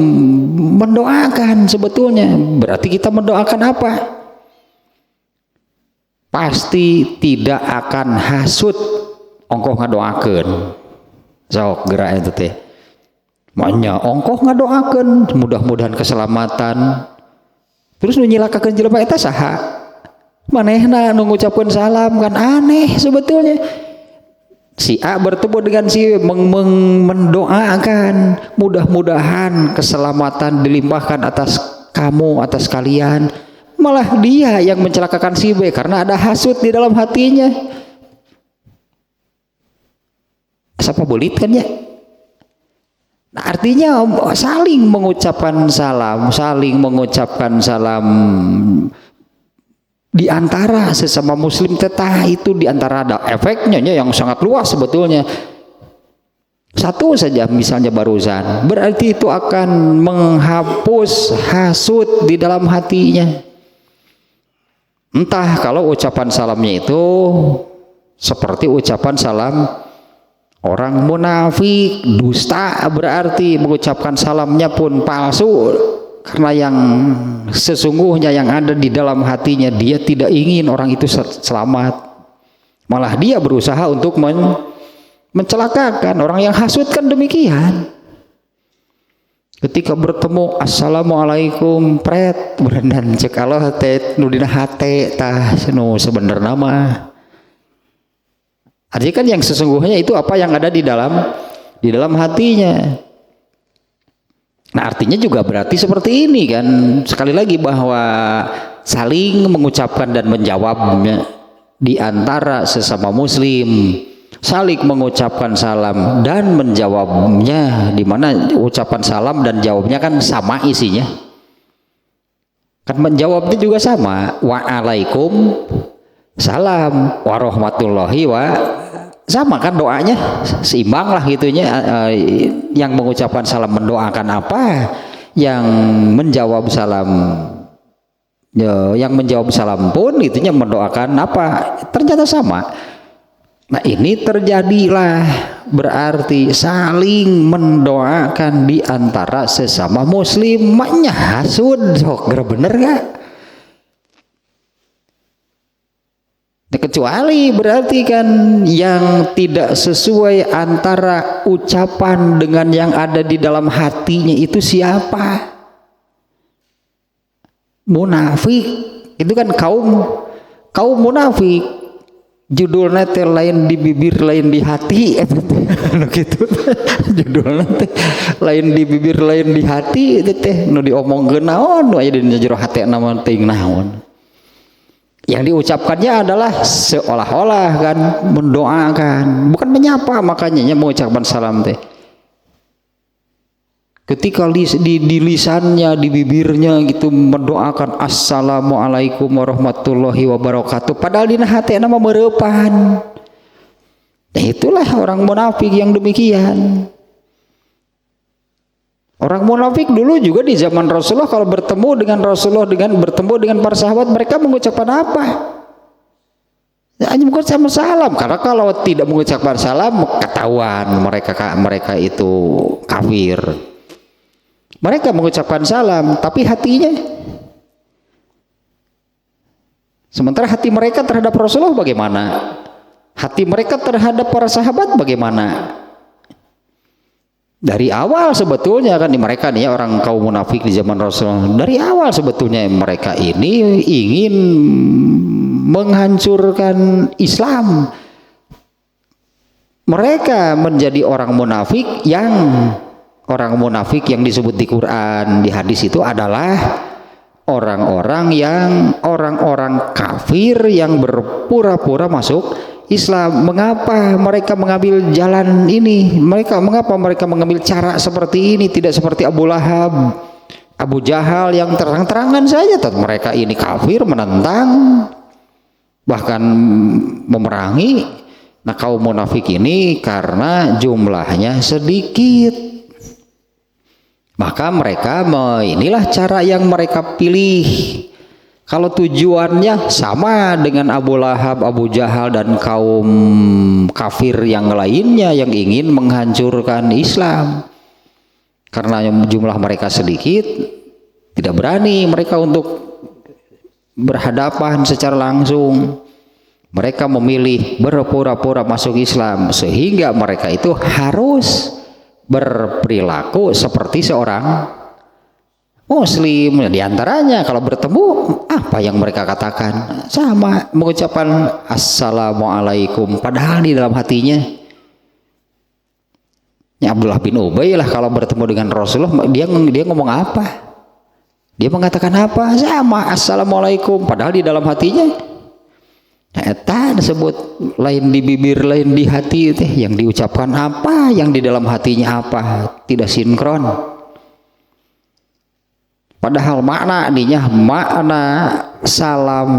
mendoakan sebetulnya. Berarti kita mendoakan apa? Pasti tidak akan hasut ongkoh ngadoakeun. Sok gerak itu teh. Makanya ongkoh ngadoakeun mudah-mudahan keselamatan. Terus nu nyilakakeun jelema eta saha? Manehna nu ngucapkeun salam kan aneh sebetulnya. Si A bertemu dengan si mendoakan mudah-mudahan keselamatan dilimpahkan atas kamu, atas kalian. Malah dia yang mencelakakan si B karena ada hasut di dalam hatinya. Siapa bulit kan ya? Nah, artinya saling mengucapkan salam, di antara sesama muslim tetah itu di antara ada efeknya yang sangat luas sebetulnya. Satu saja misalnya barusan, berarti itu akan menghapus hasut di dalam hatinya. Entah kalau ucapan salamnya itu seperti ucapan salam orang munafik, dusta, berarti mengucapkan salamnya pun palsu karena yang sesungguhnya yang ada di dalam hatinya dia tidak ingin orang itu selamat. Malah dia berusaha untuk mencelakakan. Orang yang hasut kan demikian. Ketika bertemu assalamualaikum pret berendan cek Allah teh nu dina hate tah nu sebenarnya mah. Artinya kan yang sesungguhnya itu apa yang ada di dalam hatinya. Nah, artinya juga berarti seperti ini kan. Sekali lagi bahwa saling mengucapkan dan menjawabnya di antara sesama muslim. Saling mengucapkan salam dan menjawabnya, di mana ucapan salam dan jawabnya kan sama isinya. Kan menjawabnya juga sama. Waalaikum salam warahmatullahi sama kan doanya seimbang lah gitunya. Yang mengucapkan salam mendoakan apa, yang menjawab salam pun itunya mendoakan apa, ternyata sama. Nah, ini terjadilah berarti saling mendoakan di antara sesama muslim. Maknya hasud sok bener gak? Nah, kecuali berarti kan yang tidak sesuai antara ucapan dengan yang ada di dalam hatinya itu siapa? Munafik. Itu kan kaum munafik. Judulnya teh lain di bibir lain di hati gitu. Judulnya teh lain di bibir lain di hati itu teh nu diomongkeun naon nu aya di jero hate naon teuing naon. Yang diucapkannya adalah seolah-olah kan mendoakan, bukan menyapa. Makanya mengucapkan salam teh ketika di lisannya, di bibirnya gitu mendoakan assalamualaikum warahmatullahi wabarakatuh, padahal dina hati nama mereupan. Nah, itulah orang munafik yang demikian. Orang munafik dulu juga di zaman Rasulullah kalau bertemu dengan Rasulullah, bertemu dengan para sahabat, mereka mengucapkan apa? Hanya mengucapkan salam. Karena kalau tidak mengucapkan salam, ketahuan mereka itu kafir. Mereka mengucapkan salam, tapi hatinya, sementara hati mereka terhadap Rasulullah bagaimana? Hati mereka terhadap para sahabat bagaimana? Dari awal sebetulnya kan mereka nih orang kaum munafik di zaman Rasulullah, dari awal sebetulnya mereka ini ingin menghancurkan Islam. Mereka menjadi orang munafik yang disebut di Quran, di hadis itu adalah orang-orang kafir yang berpura-pura masuk Islam. Mengapa mereka mengambil jalan ini? Mengapa mereka mengambil cara seperti ini? Tidak seperti Abu Lahab, Abu Jahal yang terang-terangan saja mereka ini kafir, menentang, bahkan memerangi. Nah, kaum munafik ini karena jumlahnya sedikit, maka mereka inilah cara yang mereka pilih. Kalau tujuannya sama dengan Abu Lahab, Abu Jahal dan kaum kafir yang lainnya yang ingin menghancurkan Islam, karena jumlah mereka sedikit, tidak berani mereka untuk berhadapan secara langsung. Mereka memilih berpura-pura masuk Islam, sehingga mereka itu harus berperilaku seperti seorang Muslim. Di antaranya kalau bertemu, apa yang mereka katakan? Sama, mengucapkan Assalamualaikum, padahal di dalam hatinya, ya Abdullah bin Ubay lah kalau bertemu dengan Rasulullah, dia ngomong apa? Dia mengatakan apa? Sama, Assalamualaikum, padahal di dalam hatinya, eta disebut lain di bibir, lain di hati, yang diucapkan apa, yang di dalam hatinya apa, tidak sinkron. Padahal makna salam,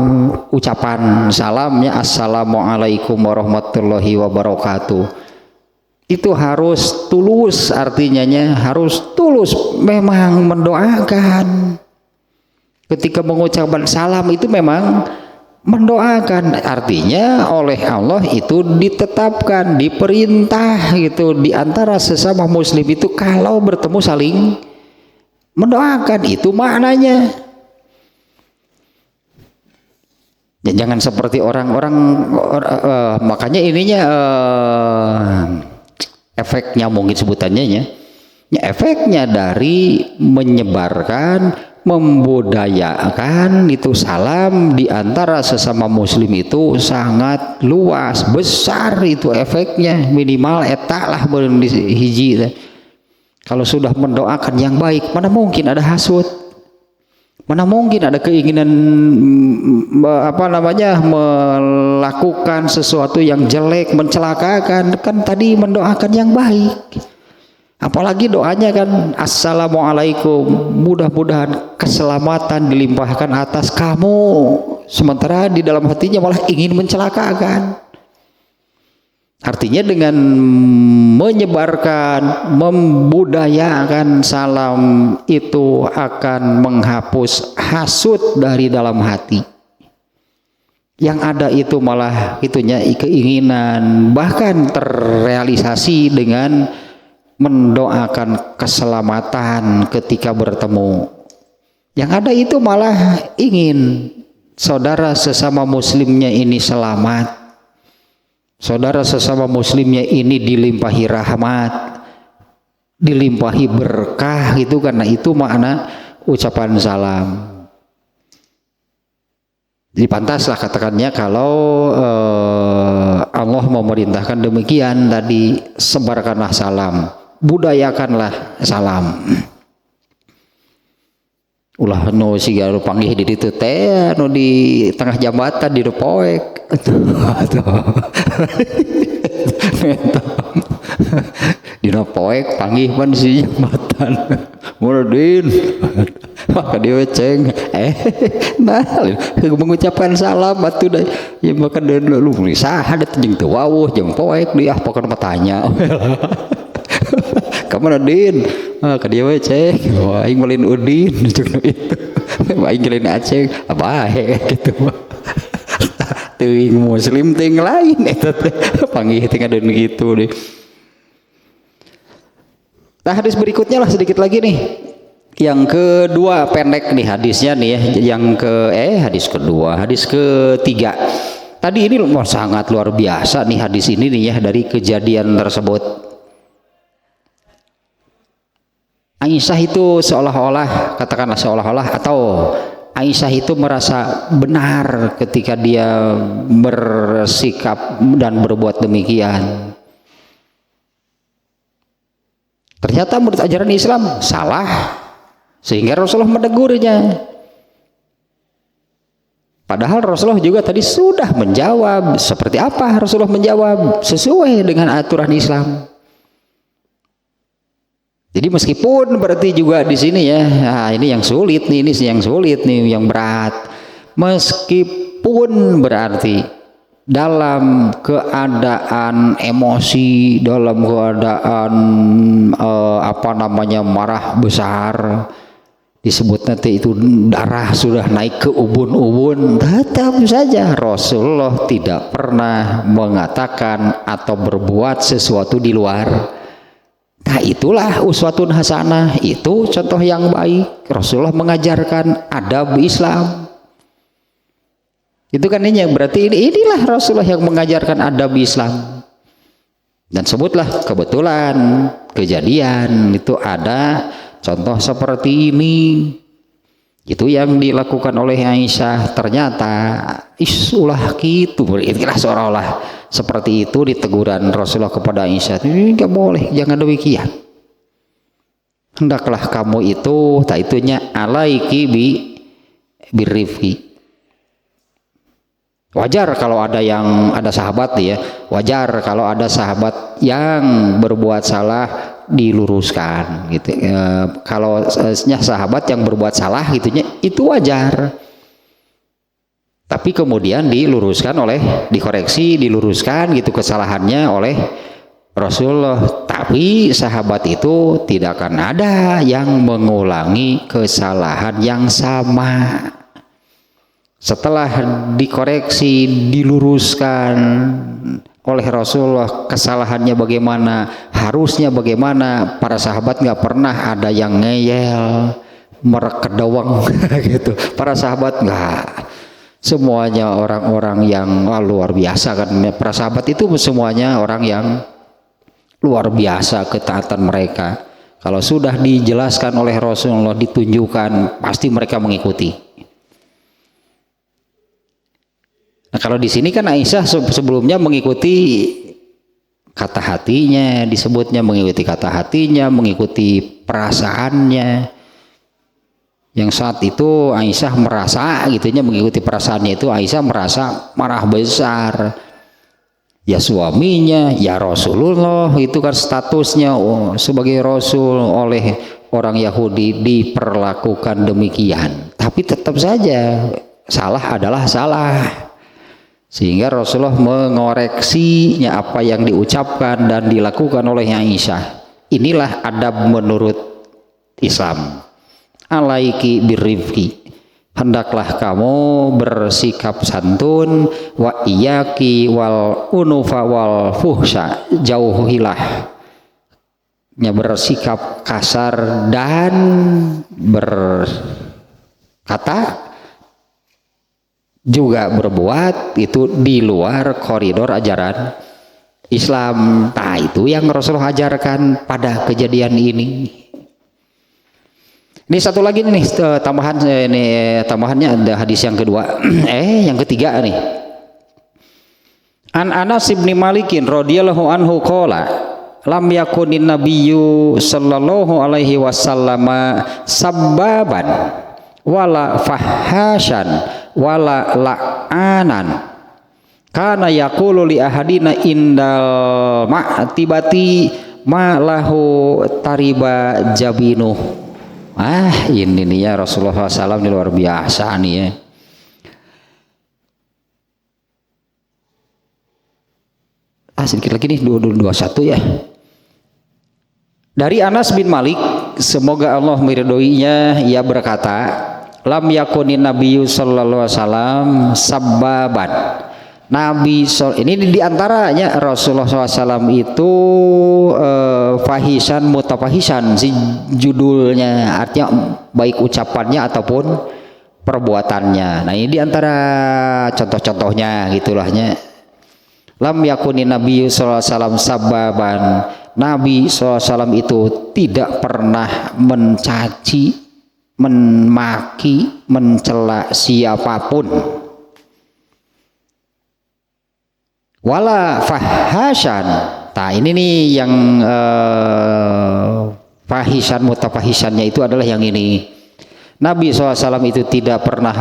ucapan salamnya Assalamualaikum warahmatullahi wabarakatuh, itu harus tulus, artinya harus tulus, memang mendoakan. Ketika mengucapkan salam itu memang mendoakan, artinya oleh Allah itu ditetapkan, diperintah gitu di antara sesama muslim itu kalau bertemu saling mendoakan, itu maknanya. Ya, jangan seperti orang-orang makanya ininya efeknya mungkin sebutannya ya, efeknya dari menyebarkan, membudayakan itu salam di antara sesama muslim itu sangat luas, besar itu efeknya, minimal etak lah hiji. Kalau sudah mendoakan yang baik, mana mungkin ada hasut, mana mungkin ada keinginan melakukan sesuatu yang jelek, mencelakakan. Kan tadi mendoakan yang baik, apalagi doanya kan Assalamualaikum, mudah-mudahan keselamatan dilimpahkan atas kamu, sementara di dalam hatinya malah ingin mencelakakan. Artinya dengan menyebarkan, membudayakan salam itu akan menghapus hasut dari dalam hati. Yang ada itu malah itunya keinginan, bahkan terrealisasi dengan mendoakan keselamatan ketika bertemu. Yang ada itu malah ingin saudara sesama muslimnya ini selamat, saudara sesama muslimnya ini dilimpahi rahmat, dilimpahi berkah gitu, karena itu makna ucapan salam. Jadi pantaslah katakannya kalau Allah memerintahkan demikian tadi, sebarkanlah salam, budayakanlah salam. Ulah no siga panggih di ditu teh no di tengah jambatan di poek di poek panggih pan si jambatan muradin maka dia ceng nah mengucapkan salam atuh da ya maka lu saha da jeung teu wawuh jeung poek dia pokona tanya kamana din ke dia we cek aing melin udin cek itu aing gelin aceh apa gitu teuing muslim ting lain eta teh panggih teh ngadeun gitu deh. Nah hadis berikutnya lah sedikit lagi nih. Yang kedua pendek nih hadisnya nih ya. Hadis kedua, hadis ketiga. Tadi ini sangat luar biasa nih hadis ini nih ya dari kejadian tersebut. Aisyah itu seolah-olah, katakanlah seolah-olah atau Aisyah itu merasa benar ketika dia bersikap dan berbuat demikian. Ternyata menurut ajaran Islam salah, sehingga Rasulullah menegurnya. Padahal Rasulullah juga tadi sudah menjawab. Seperti apa Rasulullah menjawab? Sesuai dengan aturan Islam. Jadi meskipun berarti juga di sini ya, ini yang sulit nih, yang berat. Meskipun berarti dalam keadaan emosi, dalam keadaan marah besar, disebut nanti itu darah sudah naik ke ubun-ubun, tetap saja Rasulullah tidak pernah mengatakan atau berbuat sesuatu di luar. Nah itulah uswatun hasanah, itu contoh yang baik. Rasulullah mengajarkan adab Islam. Itu kan ini berarti inilah Rasulullah yang mengajarkan adab Islam. Dan sebutlah kebetulan kejadian itu ada contoh seperti ini. Itu yang dilakukan oleh Aisyah. Ternyata ulah gitu. Itulah seolah-olah seperti itu diteguran Rasulullah kepada Aisyah. Ini enggak boleh, jangan demikian. Hendaklah kamu itu tak itunya alaiki birrifqi. Wajar kalau ada sahabat ya, wajar kalau ada sahabat yang berbuat salah diluruskan gitu. Kalau sahabat yang berbuat salah gitunya itu wajar. Tapi kemudian diluruskan gitu kesalahannya oleh Rasulullah. Tapi sahabat itu tidak akan ada yang mengulangi kesalahan yang sama. Setelah dikoreksi, diluruskan oleh Rasulullah kesalahannya bagaimana, harusnya bagaimana, para sahabat nggak pernah ada yang ngeyel, merekedawang gitu. Para sahabat nggak, semuanya orang-orang yang luar biasa kan. Para sahabat itu semuanya orang yang luar biasa ketaatan mereka. Kalau sudah dijelaskan oleh Rasulullah, ditunjukkan, pasti mereka mengikuti. Nah kalau di sini kan Aisyah sebelumnya mengikuti kata hatinya, disebutnya mengikuti kata hatinya, mengikuti perasaannya. Yang saat itu Aisyah merasa gitunya mengikuti perasaannya itu Aisyah merasa marah besar. Ya suaminya, ya Rasulullah itu kan statusnya sebagai Rasul oleh orang Yahudi diperlakukan demikian. Tapi tetap saja salah adalah salah. Sehingga Rasulullah mengoreksinya apa yang diucapkan dan dilakukan oleh Aisyah. Inilah adab menurut Islam. Alaiki birrifqi. Hendaklah kamu bersikap santun, wa iyaki wal unufa wal fuhsya. Jauhilah bersikap kasar dan berkata juga berbuat itu di luar koridor ajaran Islam. Nah itu yang Rasulullah ajarkan pada kejadian ini. Ini satu lagi nih tambahannya ada hadis yang kedua. Yang ketiga nih. An Anas bin Malikin radhiyallahu anhu qala lam yakunin nabiyyu sallallahu alaihi wasallam sabbaban wala fahasyan wala la'anan kana yaqulu li ahadina indal ma'tibati ma lahu tariba jabinu. Ini nih ya Rasulullah SAW ini luar biasa nih ya. Sedikit lagi nih 21 ya. Dari Anas bin Malik semoga Allah meridhoinya, ia berkata, lam yakunin nabiyyu sallallahu alaihi wasallam sabbaban. Ini diantaranya Rasulullah SAW itu fahisan mutafahisan, si judulnya, artinya baik ucapannya ataupun perbuatannya. Nah ini diantara contoh-contohnya gitulahnya. Lam yakunin nabiyyu sallallahu alaihi wasallam sabbaban. Nabi SAW itu tidak pernah mencaci, memaki, mencela siapapun. Wala fahasan. Nah ini nih yang fahisan mutafahisannya itu adalah yang ini. Nabi SAW itu tidak pernah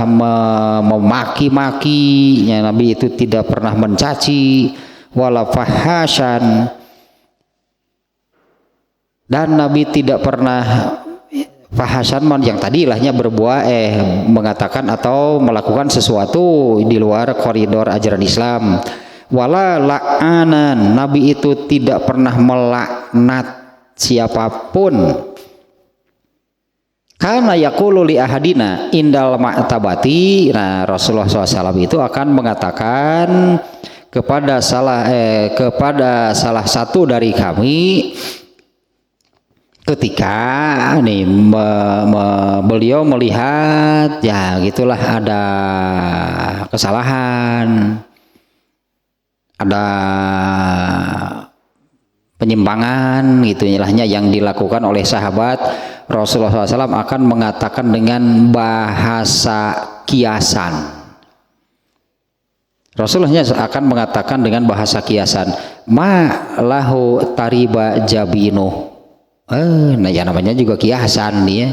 memaki-maki, Nabi itu tidak pernah mencaci, wala fahasan, dan Nabi tidak pernah fahasan yang tadi lahnya berbuat mengatakan atau melakukan sesuatu di luar koridor ajaran Islam. Wala la'anan, Nabi itu tidak pernah melaknat siapapun. Karena yaqulu li ahadina indal ma'tabati. Nah Rasulullah SAW itu akan mengatakan kepada salah satu dari kami ketika nih beliau melihat ya gitulah ada kesalahan, ada penyimpangan gitu ilahnya yang dilakukan oleh sahabat, Rasulullah SAW akan mengatakan dengan bahasa kiasan. Rasulullah akan mengatakan dengan bahasa kiasan, ma lahu tariba jabinu. Nah ya namanya juga kiasan nih ya.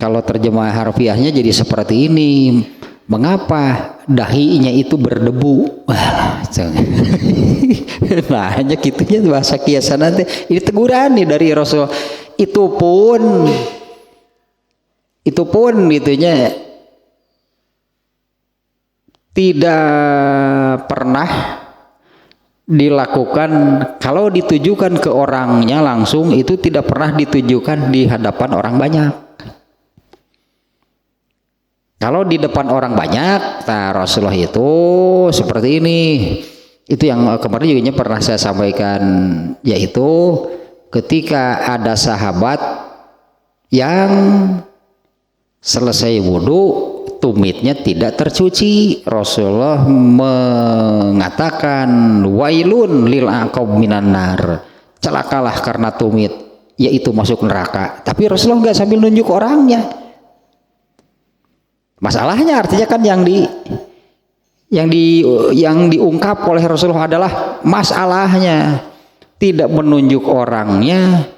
Kalau terjemah harfiahnya jadi seperti ini. Mengapa dahinya itu berdebu? Nah hanya gitunya bahasa kiasan nanti. Ini teguran nih dari Rasul. Itu pun gitunya tidak pernah dilakukan. Kalau ditujukan ke orangnya langsung, itu tidak pernah ditujukan di hadapan orang banyak. Kalau di depan orang banyak, nah Rasulullah itu seperti ini. Itu yang kemarin juga pernah saya sampaikan, yaitu ketika ada sahabat yang selesai wudhu, tumitnya tidak tercuci, Rasulullah mengatakan wailun lil aqab minan nar, celakalah karena tumit, yaitu masuk neraka. Tapi Rasulullah nggak sambil nunjuk orangnya. Masalahnya artinya kan yang diungkap oleh Rasulullah adalah masalahnya, tidak menunjuk orangnya,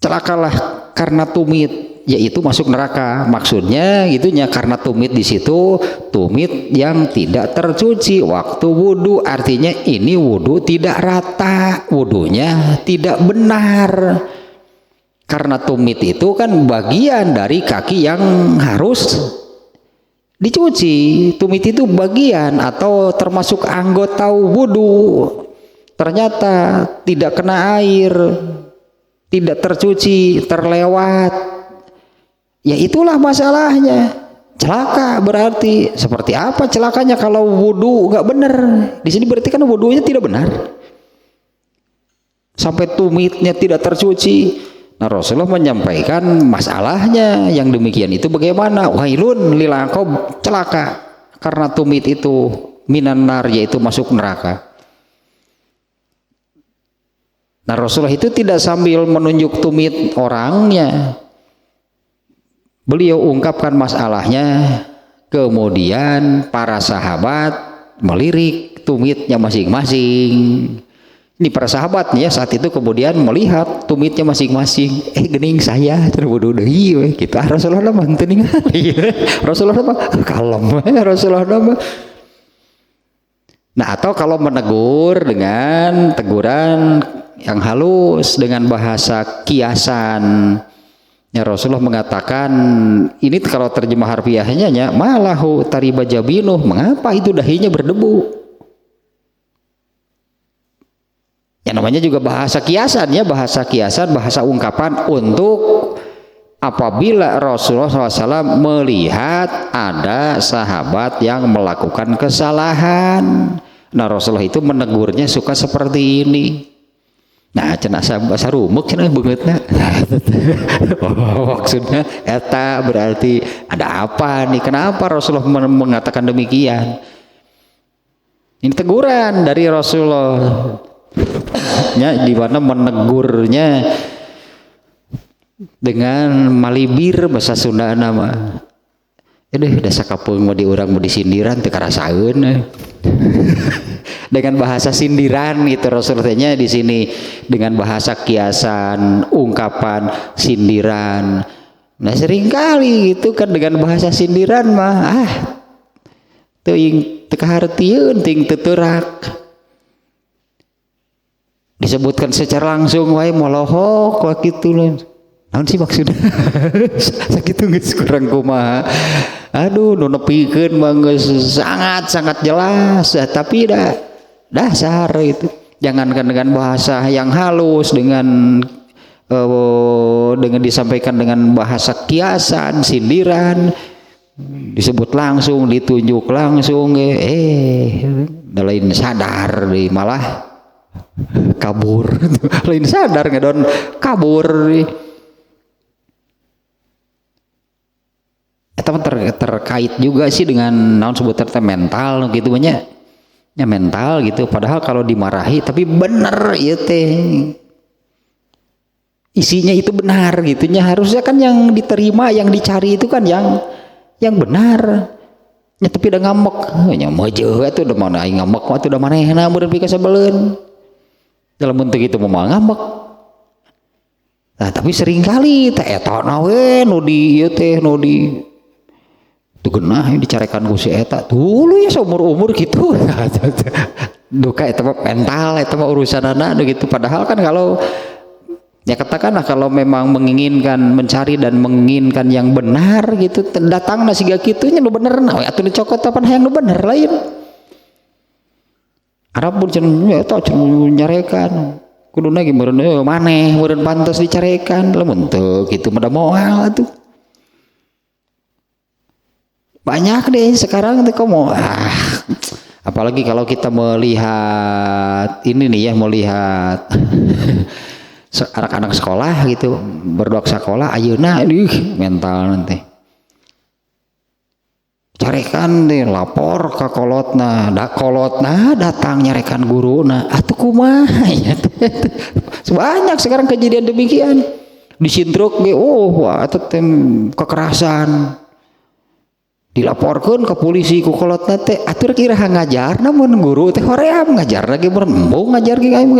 celakalah karena tumit, yaitu masuk neraka. Maksudnya gitunya, karena tumit di situ tumit yang tidak tercuci waktu wudhu, artinya ini wudhu tidak rata, wudhunya tidak benar. Karena tumit itu kan bagian dari kaki yang harus dicuci. Tumit itu bagian atau termasuk anggota wudhu, ternyata tidak kena air, tidak tercuci, terlewat, ya itulah masalahnya. Celaka berarti seperti apa celakanya kalau wudhu nggak benar? Di sini berarti kan wudhunya tidak benar sampai tumitnya tidak tercuci. Nah Rasulullah menyampaikan masalahnya yang demikian itu bagaimana? Wailun lil aqab, celaka karena tumit itu minan nar, yaitu masuk neraka. Nah Rasulullah itu tidak sambil menunjuk tumit orangnya, beliau ungkapkan masalahnya, kemudian para sahabat melirik tumitnya masing-masing. Ini para sahabat nih ya saat itu kemudian melihat tumitnya masing-masing. Gening saya terwudu deui kita Rasulullah mah teu ningali. Rasulullah mah kalem Rasulullah mah. Nah atau kalau menegur dengan teguran yang halus dengan bahasa kiasan, ya Rasulullah mengatakan ini kalau terjemah harfiahnya ya malahu tariba jabinuh, mengapa itu dahinya berdebu? Ya namanya juga bahasa kiasan ya, bahasa kiasan, bahasa ungkapan untuk apabila Rasulullah SAW melihat ada sahabat yang melakukan kesalahan. Nah Rasulullah itu menegurnya suka seperti ini. Nah cenah bahasa rumuk cenah beungeutna. Maksudnya eta berarti ada apa nih? Kenapa Rasulullah mengatakan demikian? Ini teguran dari Rasulullah. Ya, di mana menegurnya dengan malibir bahasa Sunda nama. Deh dasa kapeung mau diurang mau disindiran teu karasaeun. Dengan bahasa sindiran gitu Rasulnya di sini dengan bahasa kiasan, ungkapan sindiran. Nah seringkali gitu kan dengan bahasa sindiran mah teu kahartieun ting teu teurak. Disebutkan secara langsung wae molohok wa kitu lah. Naon sih maksudnya? Sakitu geus kurang kumaha. Aduh nu nepikeun mah geus sangat jelas tapi dasar itu. Jangankan dengan bahasa yang halus dengan disampaikan dengan bahasa kiasan, sindiran, disebut langsung, ditunjuk langsung lain sadar malah kabur. Lain sadar ngedon kabur. Terkait juga sih dengan naon sebutan mental gitu banyak ya mental gitu, padahal kalau dimarahi tapi bener ya teh isinya itu benar gitunya, harusnya kan yang diterima yang dicari itu kan yang benar ya, tapi udah ngambek nya meujeut atuh udah mana aing ngambek atuh udah manehna meureun pika sabeleun dalam bentuk itu mau ngambek. Nah tapi seringkali teh eta nawe nu di ieu teh nu di tuh genah yang dicarekan ku si eta dulu ya seumur-umur gitu. Duka eta mah mental, eta mah urusanana gitu. Padahal kan kalau ya katakanlah kalau memang menginginkan mencari dan menginginkan yang benar gitu, datang siga kitunya nu bener nah atuh dicokot apa hayang nu bener lain. Arab pun cenah eta cenah nyarekan kuduna ge meureun maneh meureun pantes dicarekan lamun teu kitu mah da moal atuh. Banyak deh sekarang kamu apalagi kalau kita melihat ini nih ya, melihat anak-anak sekolah gitu berdoa sekolah ayeuna mental nanti carekan deh lapor ke kolotna datang nyarekan guruna atuh kumaha ya. Banyak sekarang kejadian demikian disintruk ge atuh kekerasan dilaporkan ke polisi ku kolotna teh atur kira ngajar namun guru teh hoream ngajar lagi mau ngajar ge aing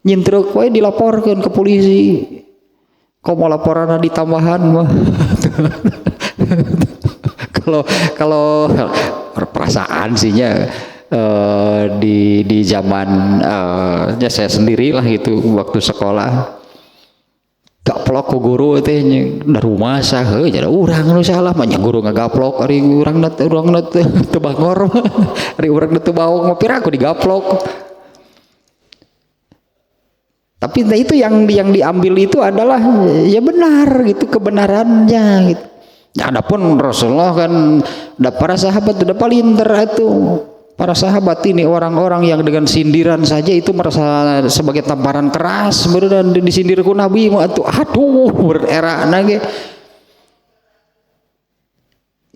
nyintruk wae dilaporkan ke polisi komo laporanna ditambahan mah. kalau perasaan sihnya di zaman ya saya sendirilah gitu waktu sekolah gaplok ku guru teh da rumah sah jadi urang nu salah mah nya guru ngagaplok ari urangna teu bangor ari urangna teu baong mah pira aku digaplok. Tapi itu yang diambil itu adalah ya benar gitu kebenarannya gitu. Ya, adapun Rasulullah kan para sahabat udah palinter atuh. Para sahabat ini orang-orang yang dengan sindiran saja itu merasa sebagai tamparan keras beneran disindir ku Nabi mah aduh era nage.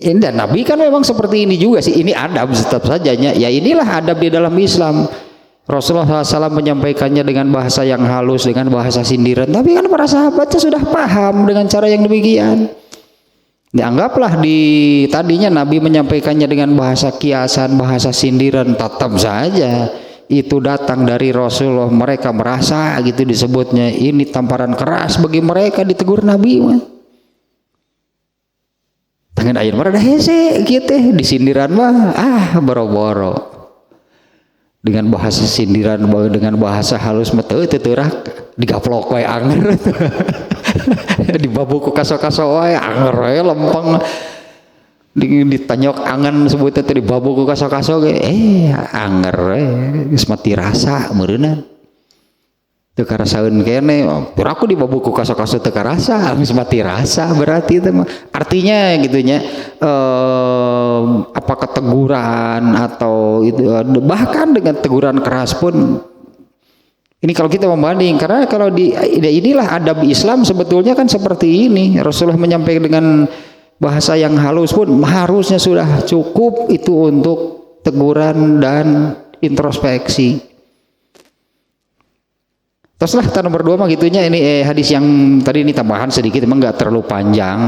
Ini dan Nabi kan memang seperti ini juga sih, ini adab tetap saja ya inilah adab di dalam Islam. Rasulullah SAW menyampaikannya dengan bahasa yang halus, dengan bahasa sindiran, tapi kan para sahabatnya sudah paham dengan cara yang demikian. Dianggaplah tadinya Nabi menyampaikannya dengan bahasa kiasan, bahasa sindiran, tetap saja itu datang dari Rasulullah. Mereka merasa gitu disebutnya ini tamparan keras bagi mereka, ditegur Nabi mah. Tangan ayeuna mah rada hese gitu disindiran mah boro-boro. Dengan bahasa sindiran dengan bahasa halus mah teu teurak digaplok wae anger. Dibabu ku kaso-kaso wae anger wae lempeng ditanyok angan sebutnya teh dibabu ku kaso-kaso ge anger wae geus mati rasa meureunna. teu karasaeun kene piraku di babuku kaso-kaso teu karasa geus mati rasa berarti itu mah artinya gitunya apa keteguran atau itu bahkan dengan teguran keras pun ini kalau kita membanding karena kalau inilah adab Islam sebetulnya kan seperti ini Rasulullah menyampaikan dengan bahasa yang halus pun harusnya sudah cukup itu untuk teguran dan introspeksi. Teruslah nomor 2 mah gitunya ini hadis yang tadi ini tambahan sedikit emang nggak terlalu panjang.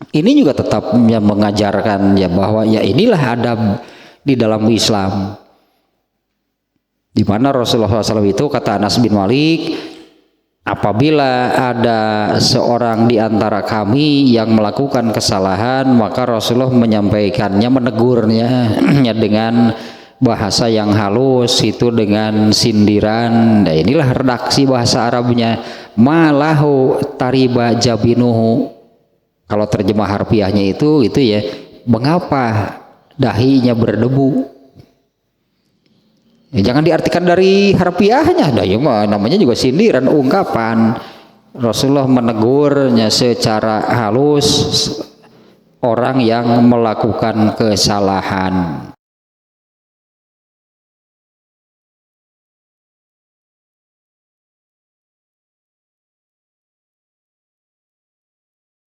Ini juga tetap mengajarkan ya bahwa ya inilah adab di dalam Islam. Di mana Rasulullah SAW itu kata Anas bin Malik, apabila ada seorang di antara kami yang melakukan kesalahan maka Rasulullah menyampaikannya menegurnya dengan bahasa yang halus itu dengan sindiran. Nah, inilah redaksi bahasa Arabnya malahu tariba jabinuhu. Kalau terjemah harfiahnya itu ya mengapa dahinya berdebu. Ya, jangan diartikan dari harfiahnya. Nah, ya namanya juga sindiran ungkapan. Rasulullah menegurnya secara halus orang yang melakukan kesalahan.